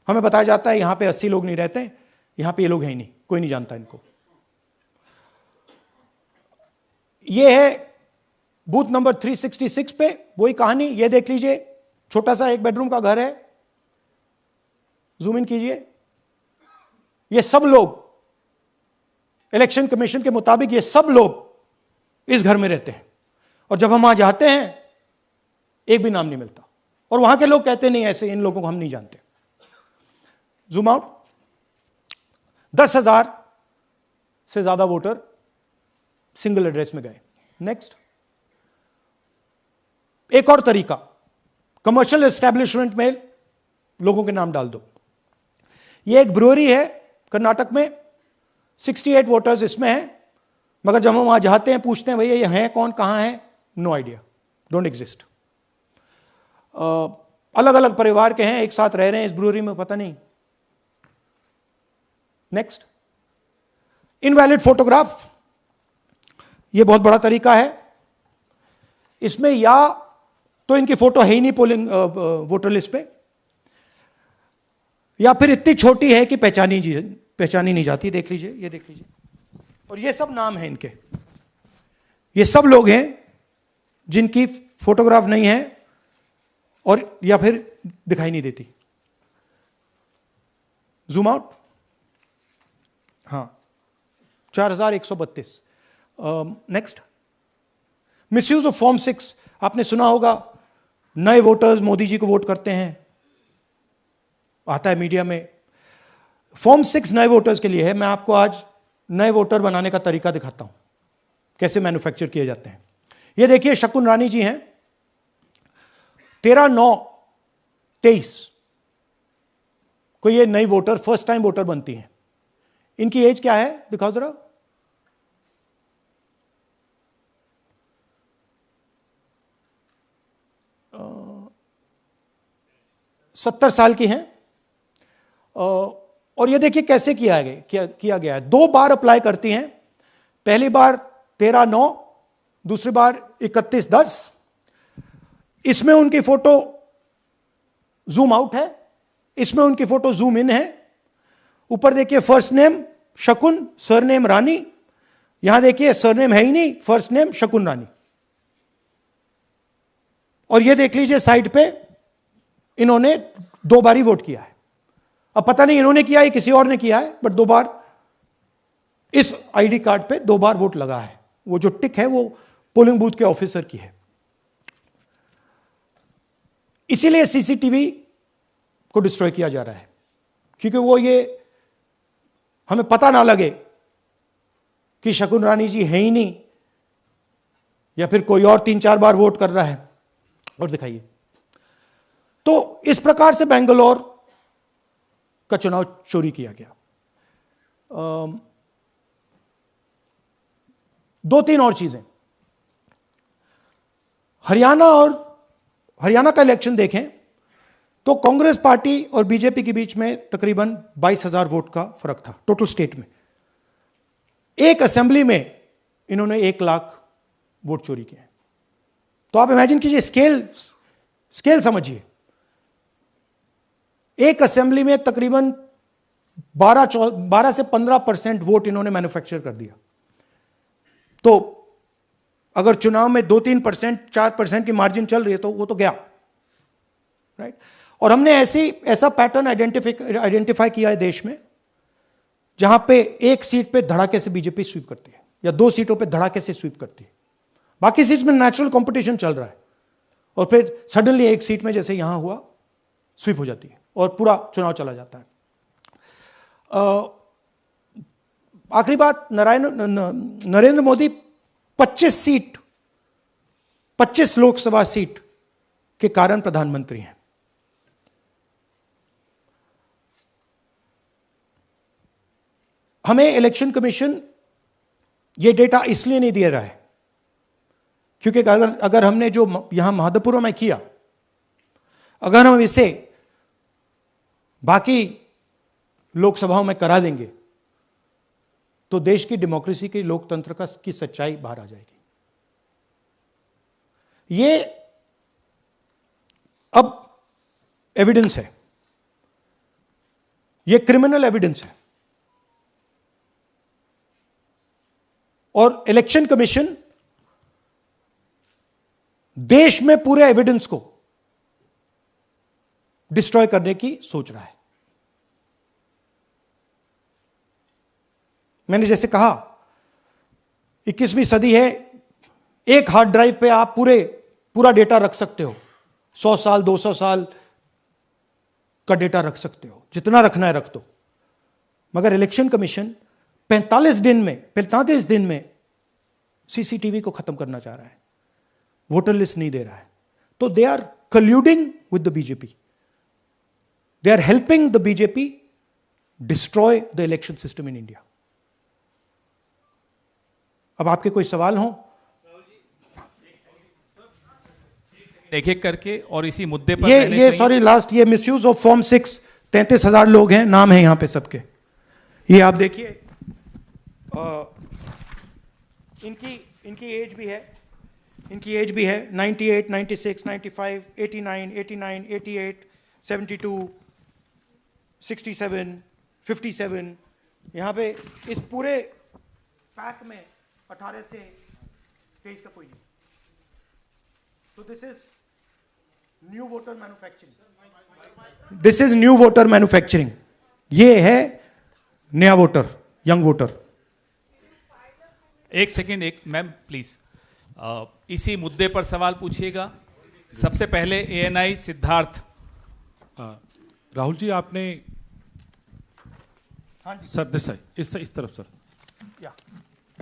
हमें बताया जाता है यहां पे 80 लोग नहीं रहते, यहां पे ये लोग हैं ही नहीं, कोई नहीं जानता इनको। ये है बूथ नंबर 366 पे वही कहानी। ये देख लीजिए, छोटा सा 1 बेडरूम का घर है। जूम इन कीजिए। ये सब लोग, इलेक्शन कमीशन के मुताबिक ये सब लोग इस घर में रहते हैं। और जब हम वहां जाते हैं एक भी नाम नहीं मिलता, और वहां के लोग कहते नहीं ऐसे, इन लोगों को हम नहीं जानते। Zoom out. 10,000 से ज्यादा वोटर सिंगल एड्रेस में गए। नेक्स्ट, एक और तरीका, कमर्शियल एस्टेब्लिशमेंट में लोगों के नाम डाल दो। ये एक ब्रूअरी है कर्नाटक में, 68 वोटर्स इसमें हैं, मगर जब हम वहां जाते हैं पूछते हैं भैया ये हैं कौन, कहां है, नो आइडिया, डोंट एग्जिस्ट। अलग अलग परिवार के हैं, एक साथ रह रहे हैं इस ब्रूअरी में, पता नहीं। Next, invalid photograph. ये बहुत बड़ा तरीका है। इसमें या तो इनकी फोटो है ही नहीं पोलिंग वोटर लिस्ट पे, या फिर इतनी छोटी है कि पहचानी नहीं जाती। देख लीजिए, ये देख लीजिए। और ये सब नाम है इनके, ये सब लोग हैं जिनकी फोटोग्राफ नहीं है और या फिर दिखाई नहीं देती। जूम आउट, हाँ, 4132। Next, misuse of form 6। आपने सुना होगा, नए वोटर्स मोदी जी को वोट करते हैं, आता है मीडिया में। फॉर्म 6 नए वोटर्स के लिए है। मैं आपको आज नए वोटर बनाने का तरीका दिखाता हूं, कैसे मैन्युफैक्चर किए जाते हैं। ये देखिए, शकुन रानी जी हैं, 13/9/23 को ये नई वोटर, फर्स्ट टाइम वोटर बनती हैं। इनकी एज क्या है, दिखाओ जरा। 70 साल की हैं। और ये देखिए कैसे किया गया है। 2 बार अप्लाई करती हैं। पहली बार 13/9, दूसरी बार 31/10। इसमें उनकी फोटो जूम आउट है, इसमें उनकी फोटो जूम इन है। ऊपर देखिए फर्स्ट नेम शकुन, सरनेम रानी। यहां देखिए सरनेम है ही नहीं, फर्स्ट नेम शकुन रानी। और ये देख लीजिए साइड पे, इन्होंने 2 बार ही वोट किया है। अब पता नहीं इन्होंने किया है किसी और ने किया है, बट 2 बार इस आईडी कार्ड पे 2 बार वोट लगा है। वो जो टिक है वो पोलिंग बूथ के ऑफिसर की है। इसीलिए सीसीटीवी को डिस्ट्रॉय किया जा रहा है, क्योंकि वो ये हमें पता ना लगे कि शकुन रानी जी है ही नहीं, या फिर कोई और 3-4 बार वोट कर रहा है। और दिखाइए, तो इस प्रकार से बेंगलोर का चुनाव चोरी किया गया। 2-3 और चीजें। हरियाणा का इलेक्शन देखें तो कांग्रेस पार्टी और बीजेपी के बीच में तकरीबन 22,000 वोट का फर्क था टोटल स्टेट में। एक असेंबली में इन्होंने 1 लाख वोट चोरी किए। तो आप इमेजिन कीजिए, स्केल समझिए। एक असेंबली में तकरीबन 12 से 15% वोट इन्होंने मैन्युफैक्चर कर दिया। तो अगर चुनाव में 2-3%, 4% की मार्जिन चल रही है तो वो तो गया, राइट। और हमने ऐसा पैटर्न आइडेंटिफाई किया है देश में, जहां पे एक सीट पे धड़ाके से बीजेपी स्वीप करती है, या 2 सीटों पे धड़ाके से स्वीप करती है। बाकी सीट्स में नेचुरल कंपटीशन चल रहा है, और फिर सडनली एक सीट में जैसे यहां हुआ स्वीप हो जाती है और पूरा चुनाव चला जाता है। आखिरी बात, नरेंद्र मोदी 25 लोकसभा सीट के कारण प्रधानमंत्री हैं। हमें इलेक्शन कमीशन यह डेटा इसलिए नहीं दे रहा है क्योंकि अगर हमने जो यहां महादपुर में किया, अगर हम इसे बाकी लोकसभाओं में करा देंगे तो देश की डेमोक्रेसी की, लोकतंत्र की सच्चाई बाहर आ जाएगी। ये अब एविडेंस है, ये क्रिमिनल एविडेंस है। और इलेक्शन कमीशन देश में पूरे एविडेंस को डिस्ट्रॉय करने की सोच रहा है। मैंने जैसे कहा, 21वीं सदी है, एक हार्ड ड्राइव पे आप पूरा डेटा रख सकते हो। 100 साल 200 साल का डेटा रख सकते हो, जितना रखना है रख दो। मगर इलेक्शन कमीशन 45 दिन में सीसीटीवी को खत्म करना चाह रहा है, वोटर लिस्ट नहीं दे रहा है। तो they are colluding with the BJP, they are helping the BJP destroy the election system in India. अब आपके कोई सवाल हो? एक एक करके, और इसी मुद्दे पर ये सॉरी लास्ट, ये मिसयूज ऑफ फॉर्म 6, 33,000 लोग हैं, नाम है यहां पे सबके। ये आप देखिए, इनकी एज भी है, 98, 96, 95, 89, 88, 72, 67, 57। यहां पे इस पूरे पैक में 18 से 23 का कोई नहीं। So this is new voter manufacturing. This is new voter manufacturing. ये है नया वोटर, यंग वोटर. एक सेकेंड, एक मैम प्लीज इसी मुद्दे पर सवाल पूछिएगा. सबसे पहले एएनआई सिद्धार्थ. राहुल जी आपने हाँ जी. सर दिस इस तरफ सर. या.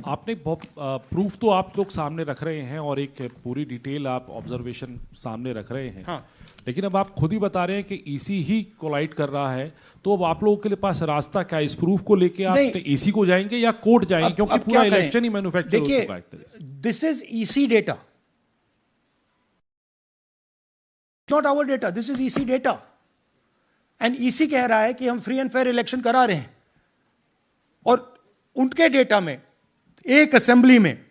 आपने बहुत प्रूफ तो आप लोग सामने रख रहे हैं और एक पूरी डिटेल आप ऑब्जर्वेशन सामने रख रहे हैं. हाँ. लेकिन अब आप खुद ही बता रहे हैं कि ईसी ही कोलाइड कर रहा है, तो अब आप लोगों के लिए पास रास्ता क्या है? इस प्रूफ को लेके आप ईसी को जाएंगे या कोर्ट जाएंगे? क्योंकि पूरा इलेक्शन ही मैन्युफैक्चर हो चुका है. This is EC data, not our data. This is EC data and EC कह रहा है कि हम फ्री एंड फेयर इलेक्शन करा रहे हैं, और उनके डेटा में एक असेंबली में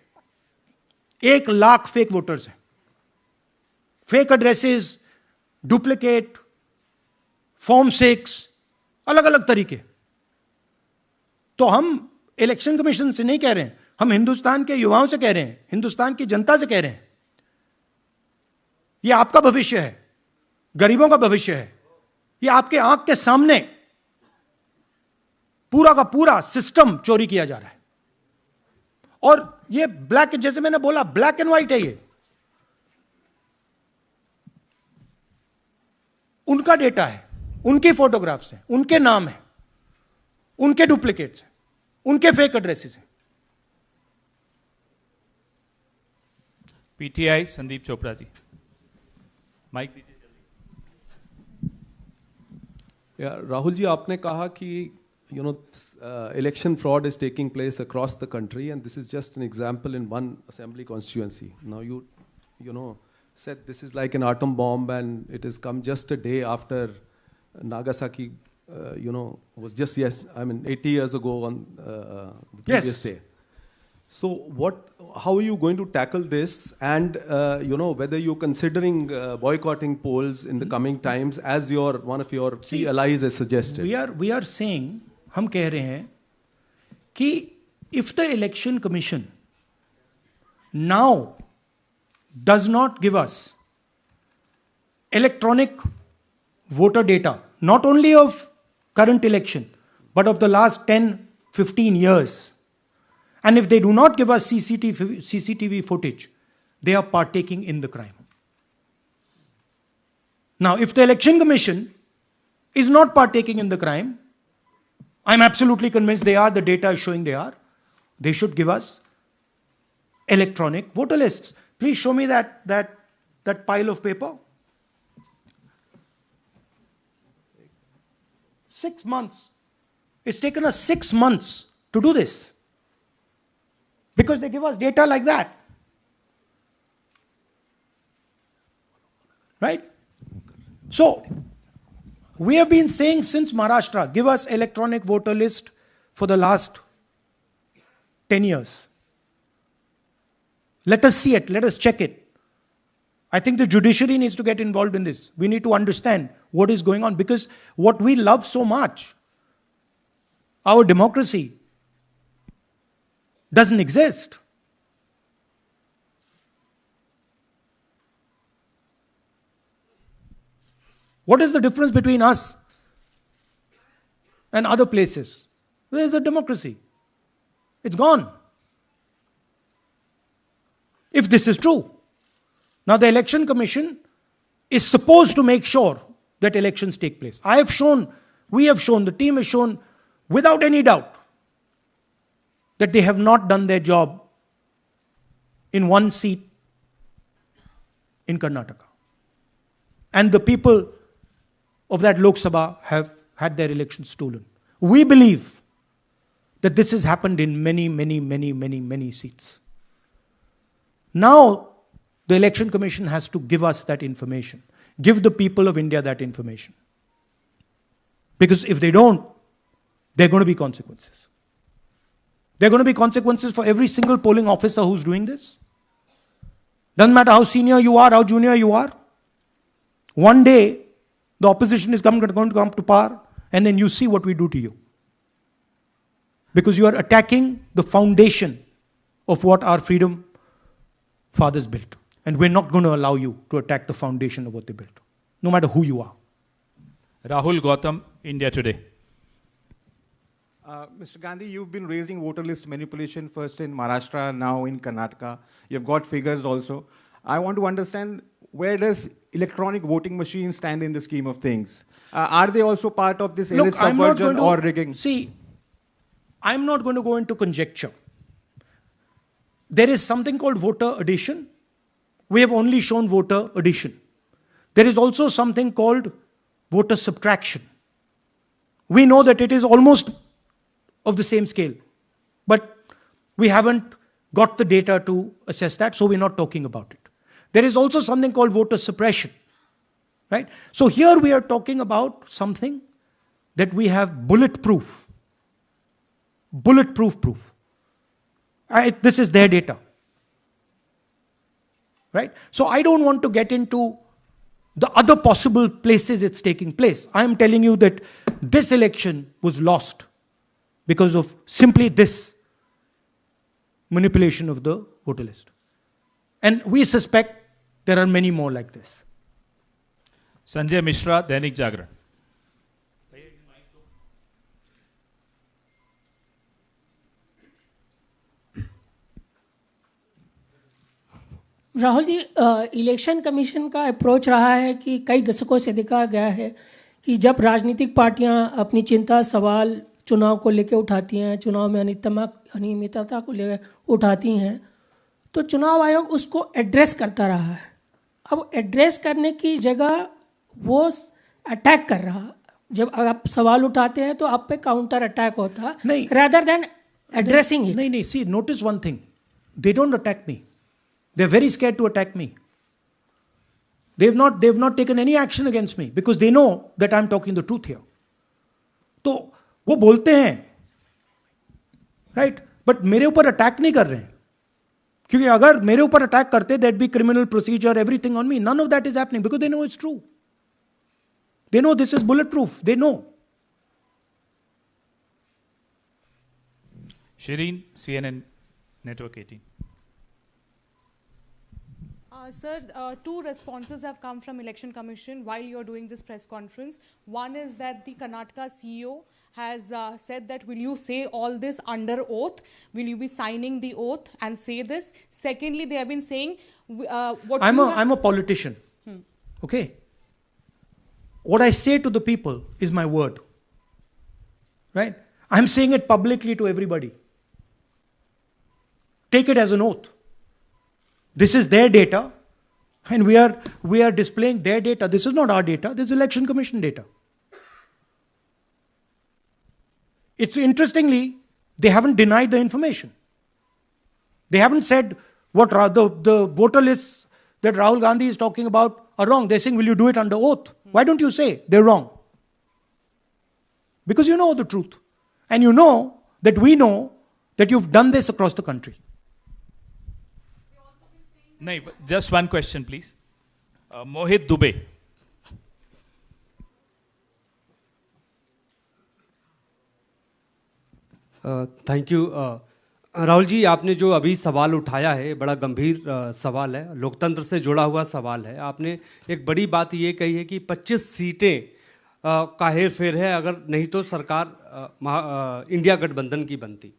1 लाख फेक वोटर्स हैं. फेक एड्रेसेस, डुप्लीकेट, फॉर्म 6, अलग अलग तरीके. तो हम इलेक्शन कमीशन से नहीं कह रहे हैं, हम हिंदुस्तान के युवाओं से कह रहे हैं, हिंदुस्तान की जनता से कह रहे हैं. यह आपका भविष्य है, गरीबों का भविष्य है. यह आपके आंख के सामने पूरा का पूरा सिस्टम चोरी किया जा रहा है. और ये ब्लैक, जैसे मैंने बोला, ब्लैक एंड व्हाइट है. ये उनका डेटा है, उनकी फोटोग्राफ्स हैं, उनके नाम हैं, उनके डुप्लीकेट्स हैं, उनके फेक एड्रेसेस हैं. पीटीआई संदीप चोपड़ा जी, माइक दीजिए. राहुल जी, आपने कहा कि election fraud is taking place across the country, and this is just an example in one assembly constituency. Now you know said this is like an atom bomb, and it has come just a day after Nagasaki. Was just 80 years ago on the previous day. So how are you going to tackle this? And whether you're considering boycotting polls in the coming times, as one of your key allies has suggested? We are saying, हम कह रहे हैं कि if the election commission now does not give us electronic voter data, not only of current election, but of the last 10-15 years, and if they do not give us CCTV footage, they are partaking in the crime. Now, if the election commission is not partaking in the crime, I'm absolutely convinced they are. The data is showing they are. They should give us electronic voter lists. Please show me that pile of paper. 6 months. It's taken us 6 months to do this, because they give us data like that. Right? So, we have been saying since Maharashtra, give us electronic voter list for the last 10 years. Let us see it. Let us check it. I think the judiciary needs to get involved in this. We need to understand what is going on, because what we love so much, our democracy, doesn't exist. What is the difference between us and other places? Where is the democracy? It's gone. If this is true. Now the Election Commission is supposed to make sure that elections take place. We have shown, the team has shown without any doubt that they have not done their job in one seat in Karnataka. And the people of that Lok Sabha have had their elections stolen. We believe that this has happened in many seats. Now, the Election Commission has to give us that information. Give the people of India that information. Because if they don't, there are going to be consequences. There are going to be consequences for every single polling officer who's doing this. Doesn't matter how senior you are, how junior you are. One day, the opposition is going to come to power, and then you see what we do to you. Because you are attacking the foundation of what our freedom fathers built. And we're not going to allow you to attack the foundation of what they built, no matter who you are. Rahul Gautam, India Today. Mr. Gandhi, you've been raising voter list manipulation first in Maharashtra, now in Karnataka. You've got figures also. I want to understand, where does electronic voting machines stand in the scheme of things? Are they also part of this elite subversion or rigging? See, I'm not going to go into conjecture. There is something called voter addition. We have only shown voter addition. There is also something called voter subtraction. We know that it is almost of the same scale, but we haven't got the data to assess that, so we're not talking about it. There is also something called voter suppression, right? So here we are talking about something that we have bulletproof proof. This is their data, right? So I don't want to get into the other possible places it's taking place. I am telling you that this election was lost because of simply this manipulation of the voter list. And we suspect there are many more like this. Sanjay Mishra, Dainik Jagran. Rahul ji, election commission का approach रहा है कि कई दशकों से देखा गया है कि जब राजनीतिक पार्टियां अपनी चिंता सवाल चुनाव को लेकर उठाती हैं, चुनाव में अनियमितता को लेकर उठाती हैं, तो चुनाव आयोग उसको एड्रेस करता रहा है। अब एड्रेस करने की जगह वो अटैक कर रहा। जब आप सवाल उठाते हैं तो आप पे काउंटर अटैक होता है, rather than addressing it. नहीं, see, notice one thing. They don't attack me. They're very scared to attack me. They've not taken any action against me because they know that I'm talking the truth here. तो वो बोलते हैं, right? But मेरे ऊपर attack नहीं कर रहे हैं, क्योंकि अगर मेरे ऊपर अटैक करते, there'd be criminal procedure, everything on me. None of that is happening because they know it's true. They know this is bulletproof. They know. Shireen, CNN Network 18. Sir, two responses have come from Election Commission while you're doing this press conference. One is that the Karnataka CEO has said that, will you say all this under oath? Will you be signing the oath and say this? Secondly, they have been saying I'm a politician. Okay? What I say to the people is my word. Right? I'm saying it publicly to everybody. Take it as an oath. This is their data, and we are displaying their data. This is not our data. This is Election Commission data. It's interestingly, they haven't denied the information. They haven't said what the voter lists that Rahul Gandhi is talking about are wrong. They're saying, will you do it under oath? Why don't you say they're wrong? Because you know the truth. And you know that we know that you've done this across the country. No, just one question, please. Mohit Dubey. Thank you. Rahul ji, आपने जो अभी सवाल उठाया है बड़ा गंभीर सवाल है, लोकतंत्र से जुड़ा हुआ सवाल है। आपने एक बड़ी बात ये कही है कि 25 सीटें का हेर फेर है, अगर नहीं तो सरकार इंडिया गठबंधन की बनती।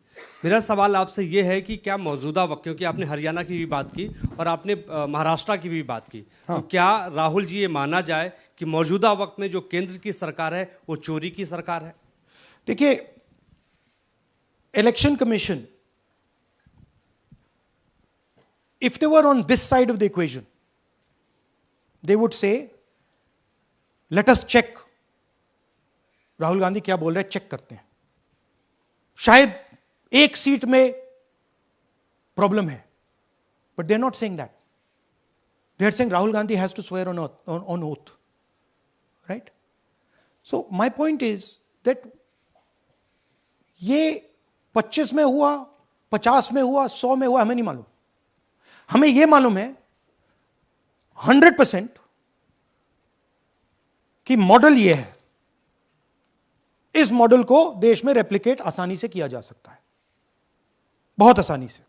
मेरा सवाल आपसे ये है कि क्या मौजूदा वक्त, क्योंकि आपने हरियाणा की भी बात की और आपने महाराष्ट्र की भी बात की, तो क्या राहुल जी ये माना जाए कि मौजूदा वक्त में जो केंद्र की सरकार है वो चोरी की सरकार है? देखिए, election commission, if they were on this side of the equation, they would say, let us check. Rahul Gandhi क्या बोल रहे हैं, चेक करते हैं। शायद एक सीट में प्रॉब्लम है, but they're not saying that. They're saying Rahul Gandhi has to swear on oath. Right? So my point is that ये 25 में हुआ, 50 में हुआ, 100 में हुआ, हमें नहीं मालूम। हमें यह मालूम है 100% कि मॉडल यह है। इस मॉडल को देश में रेप्लिकेट आसानी से किया जा सकता है, बहुत आसानी से।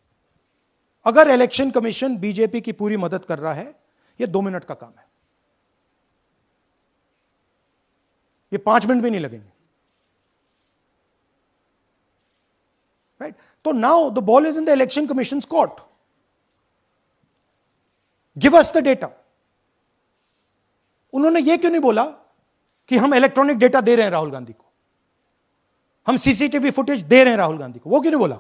अगर इलेक्शन कमीशन बीजेपी की पूरी मदद कर रहा है, यह 2 मिनट का काम है, ये 5 मिनट भी नहीं लगेंगे, राइट? तो now the ball is in the election commissions court. Give us the data. उन्होंने यह क्यों नहीं बोला कि हम इलेक्ट्रॉनिक डेटा दे रहे हैं राहुल गांधी को, हम सीसीटीवी फुटेज दे रहे हैं राहुल गांधी को? वो क्यों नहीं बोला?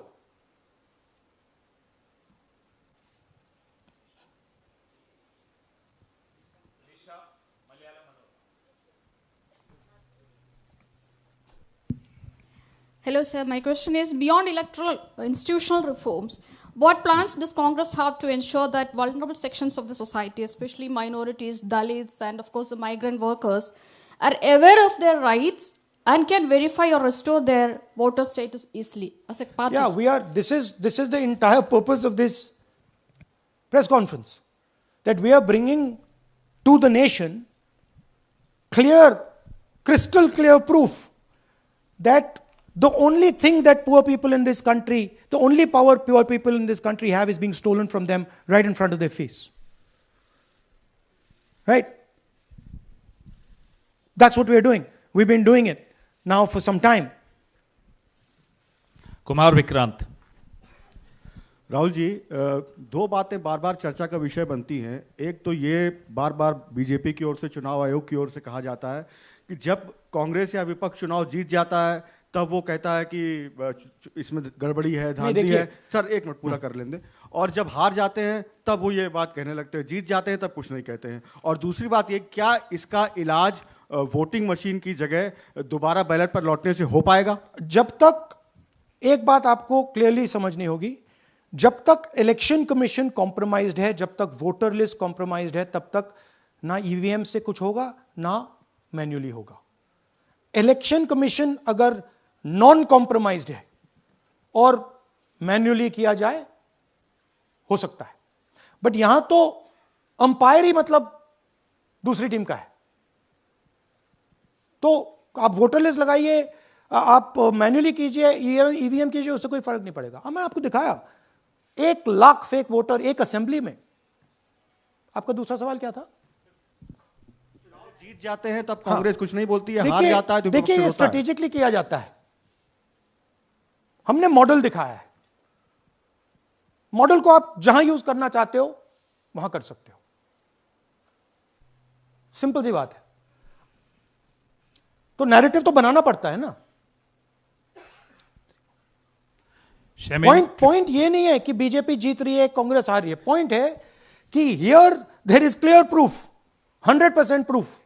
Hello, sir. My question is, beyond electoral institutional reforms, what plans does Congress have to ensure that vulnerable sections of the society, especially minorities, Dalits, and of course the migrant workers, are aware of their rights and can verify or restore their voter status easily as a party? Yeah, we are. This is the entire purpose of this press conference, that we are bringing to the nation clear, crystal clear proof that the only thing that poor people in this country, the only power poor people in this country have is being stolen from them right in front of their face. Right? That's what we are doing. We've been doing it now for some time. Kumar Vikrant. Rahul ji, दो बातें बार बार चर्चा का विषय बनती हैं. एक तो ये बार बार बीजेपी की ओर से, चुनाव आयोग की ओर से कहा जाता है कि जब कांग्रेस या विपक्ष चुनाव जीत जाता है तब वो कहता है कि इसमें गड़बड़ी है, धांधली है. सर एक मिनट पूरा कर लेंगे. और जब हार जाते हैं तब वो ये बात कहने लगते हैं, जीत जाते हैं तब कुछ नहीं कहते हैं. और दूसरी बात ये, क्या इसका इलाज वोटिंग मशीन की जगह दोबारा बैलेट पर लौटने से हो पाएगा? जब तक, एक बात आपको क्लियरली समझनी होगी, जब तक इलेक्शन कमीशन कॉम्प्रोमाइज्ड है, जब तक वोटर लिस्ट कॉम्प्रोमाइज्ड है, तब तक ना ईवीएम से कुछ होगा ना मैन्युअली होगा. इलेक्शन कमीशन अगर नॉन कॉम्प्रोमाइज्ड है और मैन्युअली किया जाए, हो सकता है. बट यहां तो अंपायर ही मतलब दूसरी टीम का है. तो आप वोटर लिस्ट लगाइए, आप मैन्युअली कीजिए, ईवीएम कीजिए, उससे कोई फर्क नहीं पड़ेगा. मैं आपको दिखाया 1 लाख फेक वोटर एक असेंबली में. आपका दूसरा सवाल क्या था? जीत जाते हैं तब कांग्रेस कुछ नहीं बोलती है, हार जाता है तो देखिए, ये स्ट्रेटेजिकली किया जाता है. हमने मॉडल दिखाया है. मॉडल को आप जहां यूज करना चाहते हो वहां कर सकते हो. सिंपल सी बात है. तो नैरेटिव तो बनाना पड़ता है ना. पॉइंट ये नहीं है कि बीजेपी जीत रही है, कांग्रेस हार रही है. पॉइंट है कि here there is clear proof, 100% proof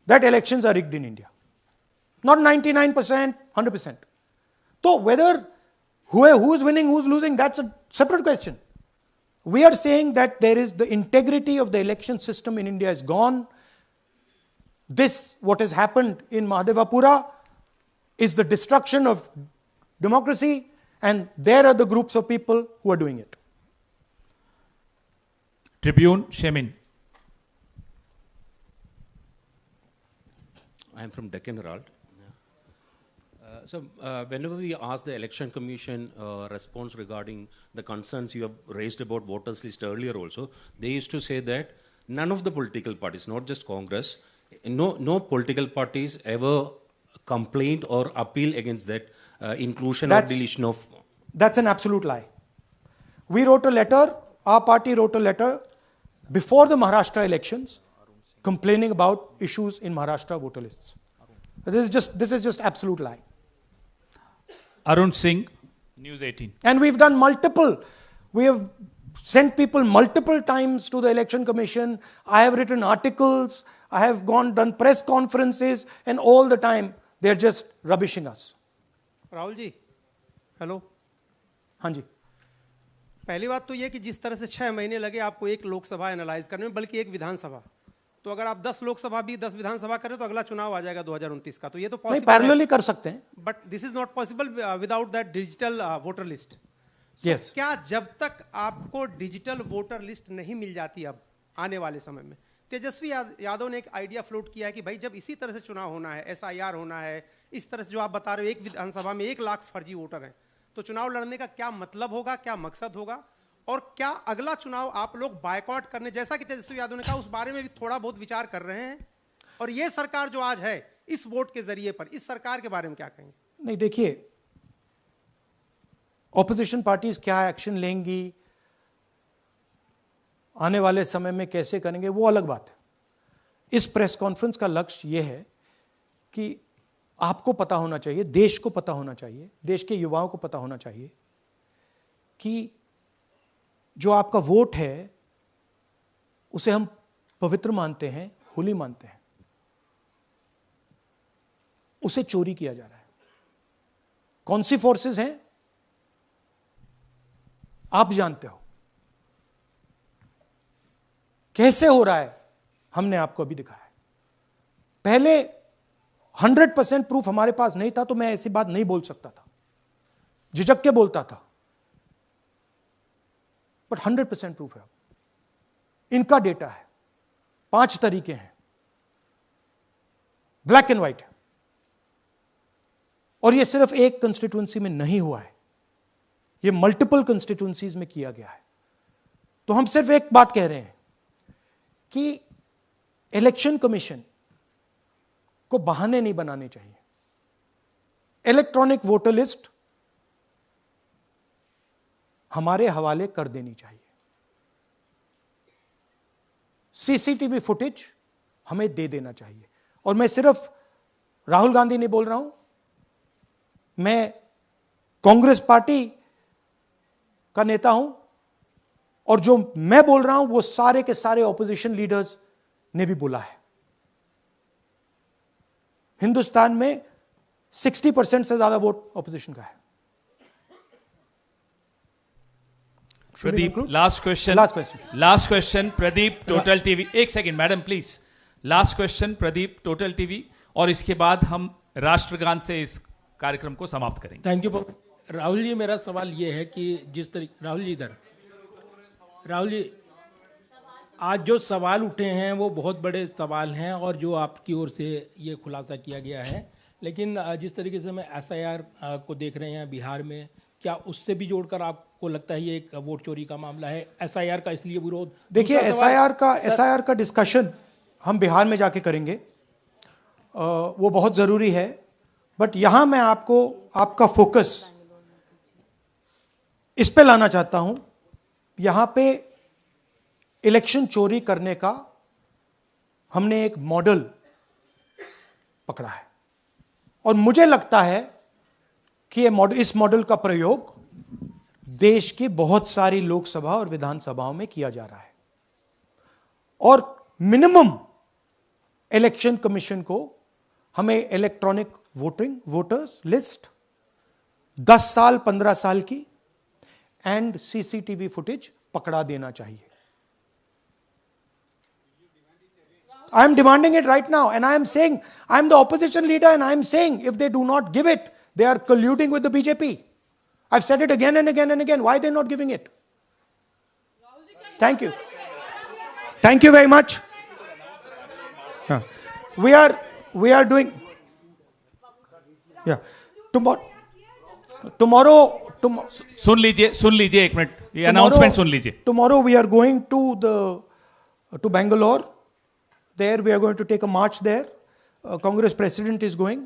that elections are rigged in India. Not 99%, 100%. So whether who is winning, who is losing, that's a separate question. We are saying that there is the integrity of the election system in India is gone. This, what has happened in Mahadevapura, is the destruction of democracy, and there are the groups of people who are doing it. Tribune, Shemin. I am from Deccan Herald. So whenever we ask the Election Commission response regarding the concerns you have raised about voters list earlier also, they used to say that none of the political parties, not just Congress, no political parties ever complained or appealed against that inclusion or deletion of... That's an absolute lie. We wrote a letter, our party wrote a letter before the Maharashtra elections complaining about issues in Maharashtra voter lists. This is just absolute lie. Arun Singh, News 18. And we've done we have sent people multiple times to the election commission. I have written articles, I have done press conferences, and all the time they're just rubbishing us. Rahul ji, hello. हाँ जी. पहली बात तो ये कि जिस तरह से 6 महीने लगे आपको एक लोकसभा एनालाइज करने में, बल्कि एक विधानसभा, तो अगर आप 10 लोकसभा भी 10 विधानसभा करें तो अगला चुनाव आ जाएगा 2029 का. तो ये तो पॉसिबल है, पैरेलली कर सकते हैं. But this is not possible without that digital voter list. Yes. क्या जब तक आपको डिजिटल वोटर लिस्ट नहीं मिल जाती अब आने वाले समय में, तेजस्वी यादव ने एक आइडिया फ्लोट किया है कि भाई जब इसी तरह से चुनाव होना है, SIR होना है, इस तरह से जो आप बता रहे हो, एक विधानसभा में 1 लाख फर्जी वोटर हैं, तो चुनाव लड़ने का क्या मतलब होगा, क्या मकसद होगा? और क्या अगला चुनाव आप लोग बायकॉट करने, जैसा कि तेजस्वी यादव ने कहा, उस बारे में भी थोड़ा बहुत विचार कर रहे हैं? और ये सरकार जो आज है इस वोट के जरिए पर, इस सरकार के बारे में क्या कहेंगे? नहीं, देखिए, ऑपोजिशन पार्टीज क्या एक्शन लेंगी, आने वाले समय में कैसे करेंगे, वो अलग बात है। इस प्रेस कॉन्फ्रेंस का लक्ष्य यह है कि आपको पता होना चाहिए, देश को पता होना चाहिए, देश के युवाओं को पता होना चाहिए कि जो आपका वोट है उसे हम पवित्र मानते हैं, होली मानते हैं, उसे चोरी किया जा रहा है। कौन सी फोर्सेस हैं आप जानते हो, कैसे हो रहा है हमने आपको अभी दिखाया है। पहले 100% प्रूफ हमारे पास नहीं था तो मैं ऐसी बात नहीं बोल सकता था, झिझक के बोलता था, बट 100% प्रूफ है। इनका डेटा है, 5 तरीके हैं, ब्लैक एंड व्हाइट है, और यह सिर्फ एक कंस्टिट्यूएंसी में नहीं हुआ है, यह मल्टीपल कंस्टिट्यूएंसीज में किया गया है। तो हम सिर्फ एक बात कह रहे हैं कि इलेक्शन कमीशन को बहाने नहीं बनाने चाहिए। इलेक्ट्रॉनिक वोटर लिस्ट हमारे हवाले कर देनी चाहिए। सीसीटीवी फुटेज हमें दे देना चाहिए। और मैं सिर्फ राहुल गांधी नहीं बोल रहा हूं, मैं कांग्रेस पार्टी का नेता हूं, और जो मैं बोल रहा हूं वो सारे के सारे ऑपोजिशन लीडर्स ने भी बोला है। हिंदुस्तान में 60% से ज्यादा वोट ऑपोजिशन का है। Pradeep, last question Pradeep, total TV. एक second madam please, last question Pradeep, total TV, और इसके बाद हम राष्ट्रगान से इस कार्यक्रम को समाप्त करेंगे। थैंक यू राहुल जी। मेरा सवाल ये है कि जिस तरीके राहुल जी आज जो सवाल उठे हैं वो बहुत बड़े सवाल हैं, और जो आपकी ओर से ये खुलासा किया गया है, लेकिन जिस तरीके से मैं SIR को देख रहे हैं बिहार में, क्या उससे भी जोड़कर आपको लगता है ये एक वोट चोरी का मामला है? SIR का इसलिए विरोध, देखिए SIR का डिस्कशन हम बिहार में जाके करेंगे, वो बहुत ज़रूरी है, बट यहां मैं आपका फोकस इस पे लाना चाहता हूं। यहां पे इलेक्शन चोरी करने का हमने एक मॉडल पकड़ा है, और मुझे लगता है कि इस मॉडल का प्रयोग देश की बहुत सारी लोकसभा और विधानसभाओं में किया जा रहा है। और मिनिमम इलेक्शन कमीशन को हमें इलेक्ट्रॉनिक वोटर्स लिस्ट 10 साल 15 साल की एंड सीसीटीवी फुटेज पकड़ा देना चाहिए। I am demanding it right now, and I am saying, I am the opposition leader, and I am saying, if they do not give it, they are colluding with the BJP. I've said it again and again and again. Why are they not giving it? Thank you. Thank you very much. We are doing. Yeah. Tomorrow. सुन लीजिए एक minute, ये announcement सुन लीजिए। Tomorrow we are going to Bangalore. There we are going to take a march there. Congress president is going,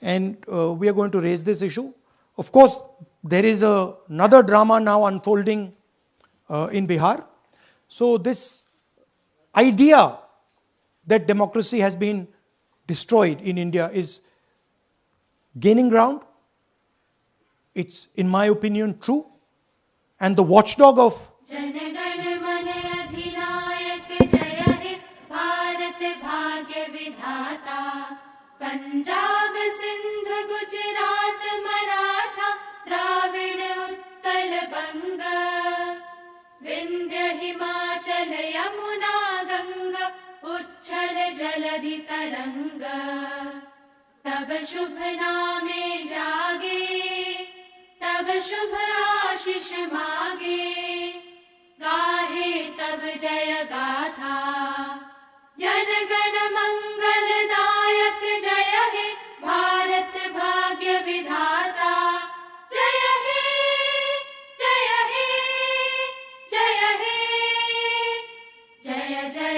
and we are going to raise this issue. Of course, there is another drama now unfolding in Bihar. So this idea that democracy has been destroyed in India is gaining ground. It's, in my opinion, true. And the watchdog of Punjab Sindh Gujarat Maratha Dravida Utkal बंग विंध्य हिमाचल यमुना गंगा उच्छल जलधि तरंग तब शुभ नामे जागे तब शुभ आशीष मागे गाहे तब जय गाथा जनगण मंगलदायक जय हे भारत भाग्य विधाता जय हे जय